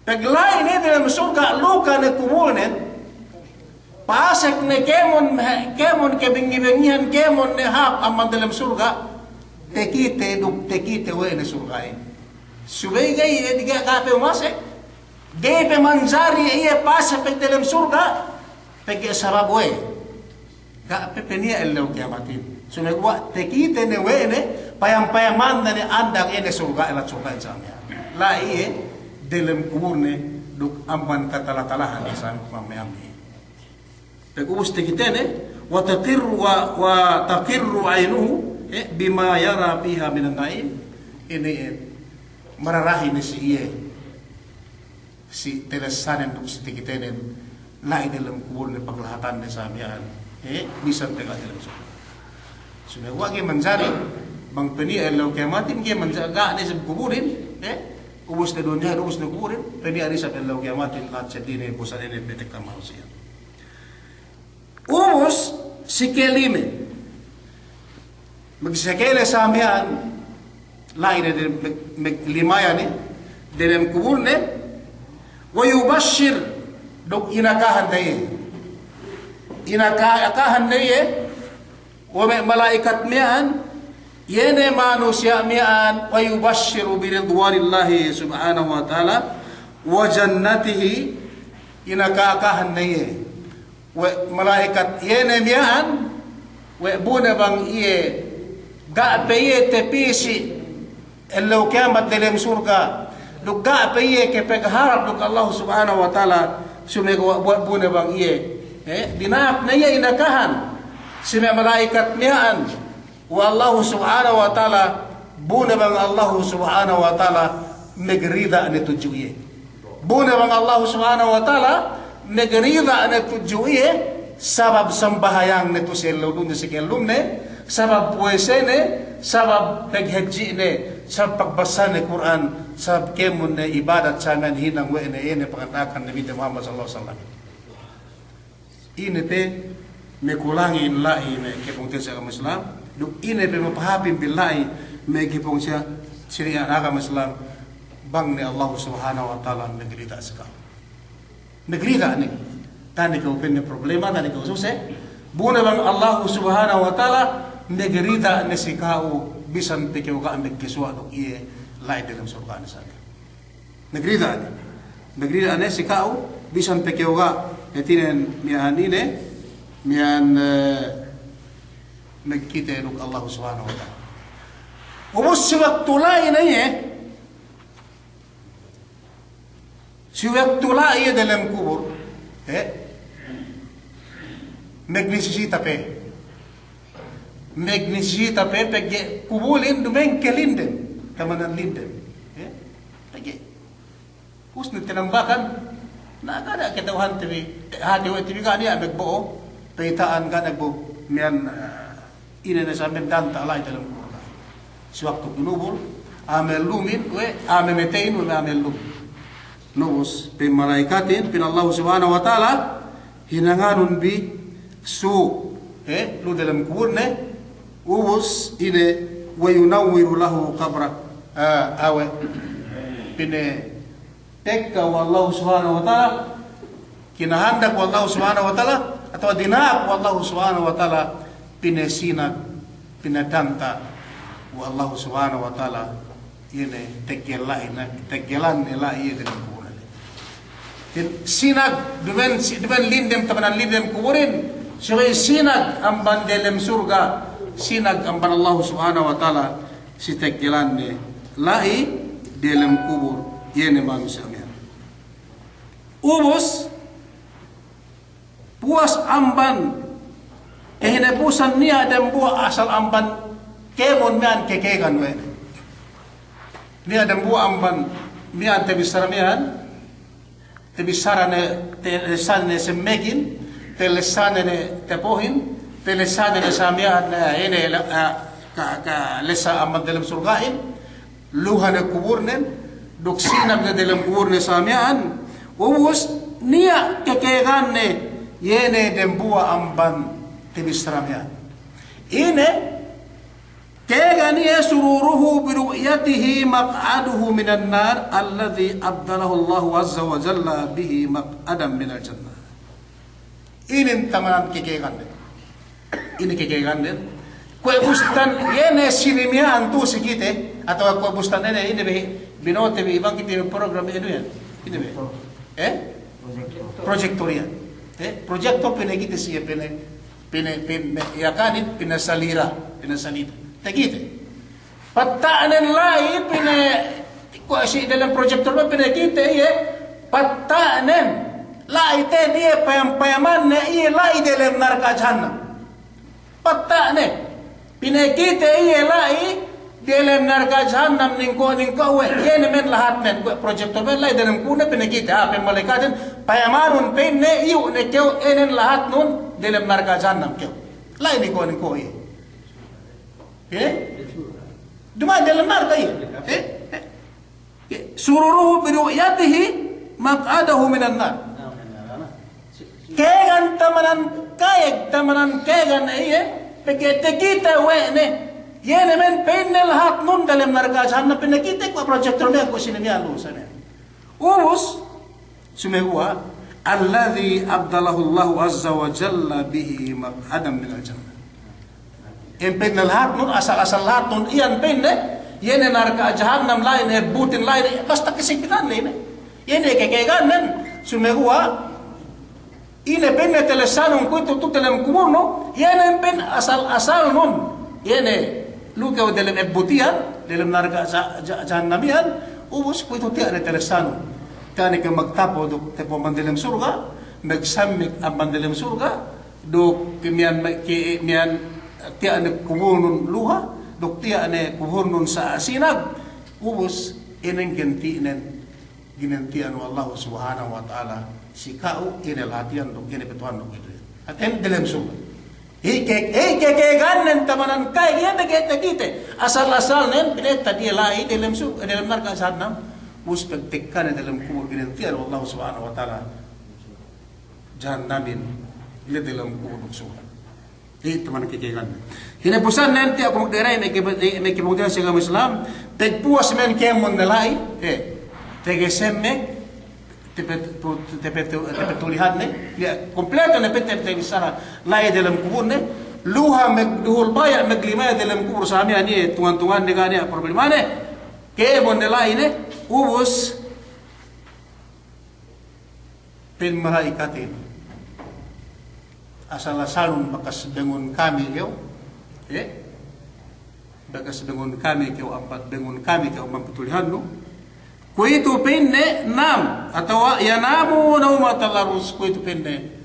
paglay ni dalam surga luka na kumunen pasek ne kemon kebingi-bingihan kemon ne hap amman dalam surga tekite we na surga subay gay diga kape umasek gay pe manzari iya pasek pe dalam surga pegi sabab we ka pe penia elo kiamatin sumegwa tekite ne we ne payam-payaman na ni andang ene surga elat surga samya la iye dalam kuburne duk amban katalatalahan sa mamayami pag-ubos tikitene wa taqirru aynuhu bima yara fiha min an-na'im ini mararahi ni si telesanen duk tikitene lai dalam kuburne paglahatan ni samian bisan tega dalam sudah wagi manjari bang peni elo kiamatin ge manjaga ni sa kuburin ubus na dunia, ubus na kuburin, pwede ari sa pelaw kiamatin at sa dine busan ini petek na manusia. Ubus si kelime, magsikele sa amihan, lain na limayan dalam kubur ne, wayubashir dok inakahan na wa malaikat miyan, yene manusia mi'an wa yubashshiru bi ridwanillahi subhanahu wa ta'ala wa jannatihi inakakahan naye wa malaikat yene mi'an wa buna bang iye ga peye tepisi elaw kiamat dalam surga duk ga peye ke pagharap duk Allah subhanahu wa ta'ala sumego buna bang iye dinak naye inakahan sime malaikat mi'an wa Allah subhanahu wa ta'ala buna bang Allah subhanahu wa ta'ala negrida ne tujuye buna bang Allah subhanahu wa ta'ala negrida ne tujuye sabab sembahayang ne tu seludun ne sekelum ne sabab puese ne sabab paghaji ne sabab pagbasa ne Quran sabab kemun ne ibadat sangan hinang we ne ene pangatakan Nabi Muhammad sallallahu alaihi wasallam ini te me kulangi lahi me kepung tesa agama Islam du ini pe mapahapin billahi me kepung sia syariat agama Islam bang ne Allah Subhanahu wa taala negeri tak sekal negeri tak ni tani kau punya problema tani kau susah buna bang Allah Subhanahu wa taala negeri tak ne sikau bisan te kau ka ambek kiswa dok ie lai dalam surga ne sana negeri tak ni negeri tak ne sikau bisan te kau ka etinen mian ini mian nakita dok Allah Subhanahu wa taala umus waktu lain aja si waktu lain dalam kubur magnesisita pe perché kubulin dumen kelinden tamanan linden perché usni tinambakan na kada ketauhan tibi hati wa tibi kani abek bo peitaan kan agbo mian ina na samen danta alay dalam kubur si waktu kunubul amel lumin we ame metein we amel lum nubus pe malaikatin pin Allah Subhanahu wa taala hinanganun bi su lu dalam kubur ne ubus ine wa yunawwiru lahu qabra awe pine tekka wallahu Subhanahu wa taala kinahandak wallahu Subhanahu wa taala atau dinak wallahu Subhanahu wa taala pine sinag pinadanta wallahu Subhanahu wa taala ine tekkelan nila iye dalam kubur sinag dumen lindem tabanan lindem kuburin suri sinag ang bandelem surga sinag ang ban Allah Subhanahu wa taala si tekkelan ne lai dalam kubur yene manusia mer ubus puas amban kehinepusan niya dan buah asal amban kemon mian kekegan we niya dan buah amban mian tebisaramian tebisarane telesane semegin telesane tepohin telesane samian ene ka lesa amad dalam surgain luhana kuburnen doksinag na dalam kuburne samian ubus niya kekeganne yene dembua amban tebisaramian ine كيغاني سروره برؤيته مقعده من النار الذي أبدله الله عز وجل به مقعدا من الجنة إن تمام كيغاني إن كيغاني كوي بستان ينه سينميا أنتو سكيته atau kue bustan ini binote bang kita program itu ya ini proyektor ya proyektor pene kita sih pene ya kan pene salira tegite pattaanen lai pine ko si dalam proyektor ba pine kita ye pattaanen lai te dia payaman ne ye lai dalam neraka jahannam pattaane pine kita ye lai dalam neraka jahannam ningko we ye ne men lahat men proyektor ba lai dalam kuna pine kita pe malaikaten payamanun pine yu ne keu enen lahat nun dalam neraka jahannam keu lai ningko ye Duma dalam neraka ya. Sururuhu biru'yatihi maq'adahu minan nar. Kegan tamanan kegan iya pegete kita wene yene men penel hak nun dalam neraka jahannam penekite ko projector me ko sinemiya lu sana. Urus sumewa alladhi abdalahu Allah azza wa jalla bihi maq'adan minal jannah. Yang penel hat nun asal hat nun iyan penne yene narka jahannam lain butin lain basta kesimpitan lain yene kekegan nen sumegua ine penne telesanun kuitu tutelem kumurno yene pen asal nun yene luka dalam ebutian dalam narka jahannamian ubus kuitu tiada telesanun kani ke magtapo duk tepo mandalam surga nagsamik ang mandalam surga duk kemian tiada kuburnun luha dok tiada kuburnun sa sinag ubus ineng ginentian Allah Subhanahu wa taala sikau inel hatian dok ini petuan dok itu Aten dalam sumber. Ike ganen tamanan kai dia begitu kita. Asal nen pineta dia lai dalam dalam marka sadnam. Muspek tekkan dalam kubur gini tiar Allah Subhanahu wa taala. Jannamin ile dalam kubur sumber. Di teman kejegan. Hina pusan nanti aku magderay may kibungtian sa Islam, tagpuas men kemon nalai, tegesemme tepetulihan kompleto na pete bisara lai dalam kubur ne luha magduhul baya maglima dalam kubur sa amin ani tuan-tuan de gani problema ne kemon nalai ne ubus pin malaikatin asal-asalun bakas bangun kami kau, bakas bangun kami kau ampat bangun kami kau mamputulihan no, kuitu pinne nam atau ya namu nauma talarus kuitu pinne,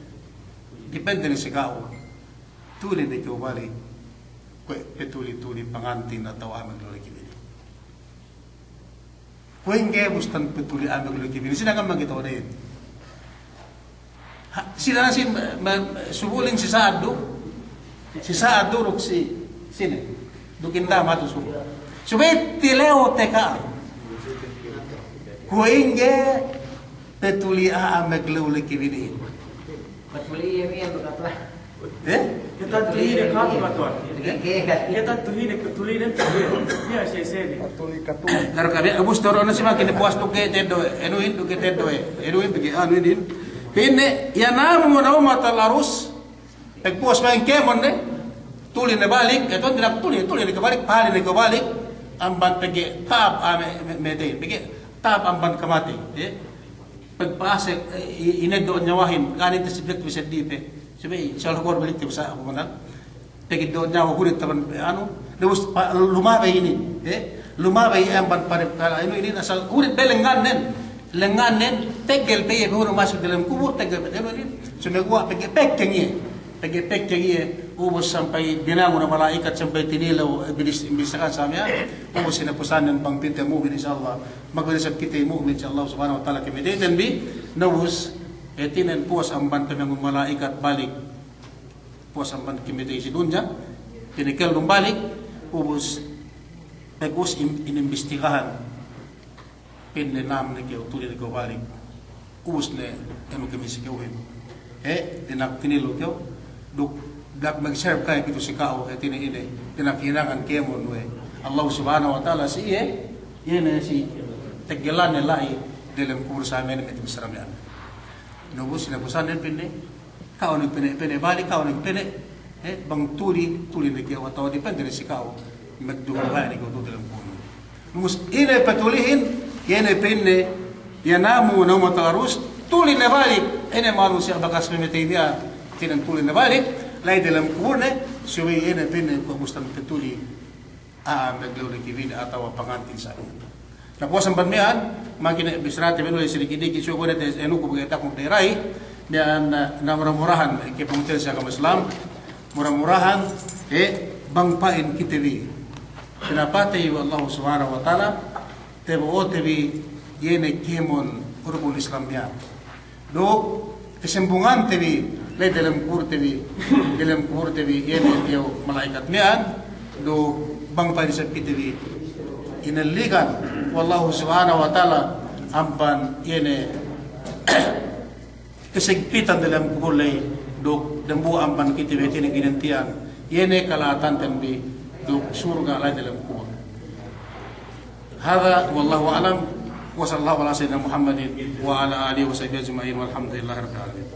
depende ni sigao, tuli de kau balik, kue petuli pengantin atau amak lelaki ini, kue enggak bustan petuli amak lelaki ini, sedangkan kita orang sila si subuling si Saad duruk si sini dukin dama tu subu subit tileo teka kuinge petuli meglu likibini petuli ya berkata kita tuhine katu matuan kita tuhine petuli dan ya seseli petuli katu lar kabe abus torona si makin puas tuke tedo enuin tuke tedo enuin bagi anuin Pine ya namu nauma talarus pagpuas main kemon ne tuli na balik ito dinak tuli na kabalik pali na kabalik amban pagi tab mede pagi tab amban kamati pagpase inedo nyawahin kanin tasiblet bisa dipe sabi inshallah kor balik sa abunan pagi do nyawa hulit taban anu lewus lumabay ini lumabay amban pare ini asal hulit belengan lenganen tegel peye baru masuk dalam kubur tegel ini semua pegi ubus sampai binangun malaikat sampai tinilau bisakan samia ubus ina pusanan pang pinta mu'min insyaallah magberesap kita mu'min insyaallah subhanahu wa taala kemudian bi nawus etinan puas amban tamangun malaikat balik puas amban kemudian si dunya tinikel balik ubus pegus inimbestigahan pinne nam ne keu tuli ko balik ubus ne tanu kemi si keu dinak tinilo keu duk dak mag-serve kay kito si kao tini ine dinak hinangan kemon we Allah subhanahu wa taala si yene si tegelan lai dalam kubur sa amin met bisram yan nubus na pusan den pinne kao ne pinne balik kao ne pinne bang tuli ne keu atau depende si kao magduha ni ko dalam kubur nubus ine patulihin yene pinne yanamu nauma talarus tuli na balik ene manusia bakas memetaidia tinan tuli na balik lai dalam kuburne suwi yene pinne ko mustan petuli maglaw kibin atau pengantin sa tapos ang banmian magina bisrate beno sedikit-sedikit suwa ko natin enu ko bagay takong teray dan na murah-murahan ke pengumutan sa Islam murah-murahan bangpain kitabi pinapatay Allah subhanahu wa ta'ala tebo tebi yene kemon urban Islamnya do kesembungan tebi le dalam kur tebi yene dia malaikat mian do bang pa sa tebi inaligan wallahu subhanahu wa taala ampan yene kesigpitan dalam kubur le do dembu ampan kitebi tini ginantian yene kalatan tembi do surga la dalam kubur. هذا والله أعلم وصلى الله على سيدنا محمد وعلى آله وصحبه أجمعين والحمد لله رب العالمين.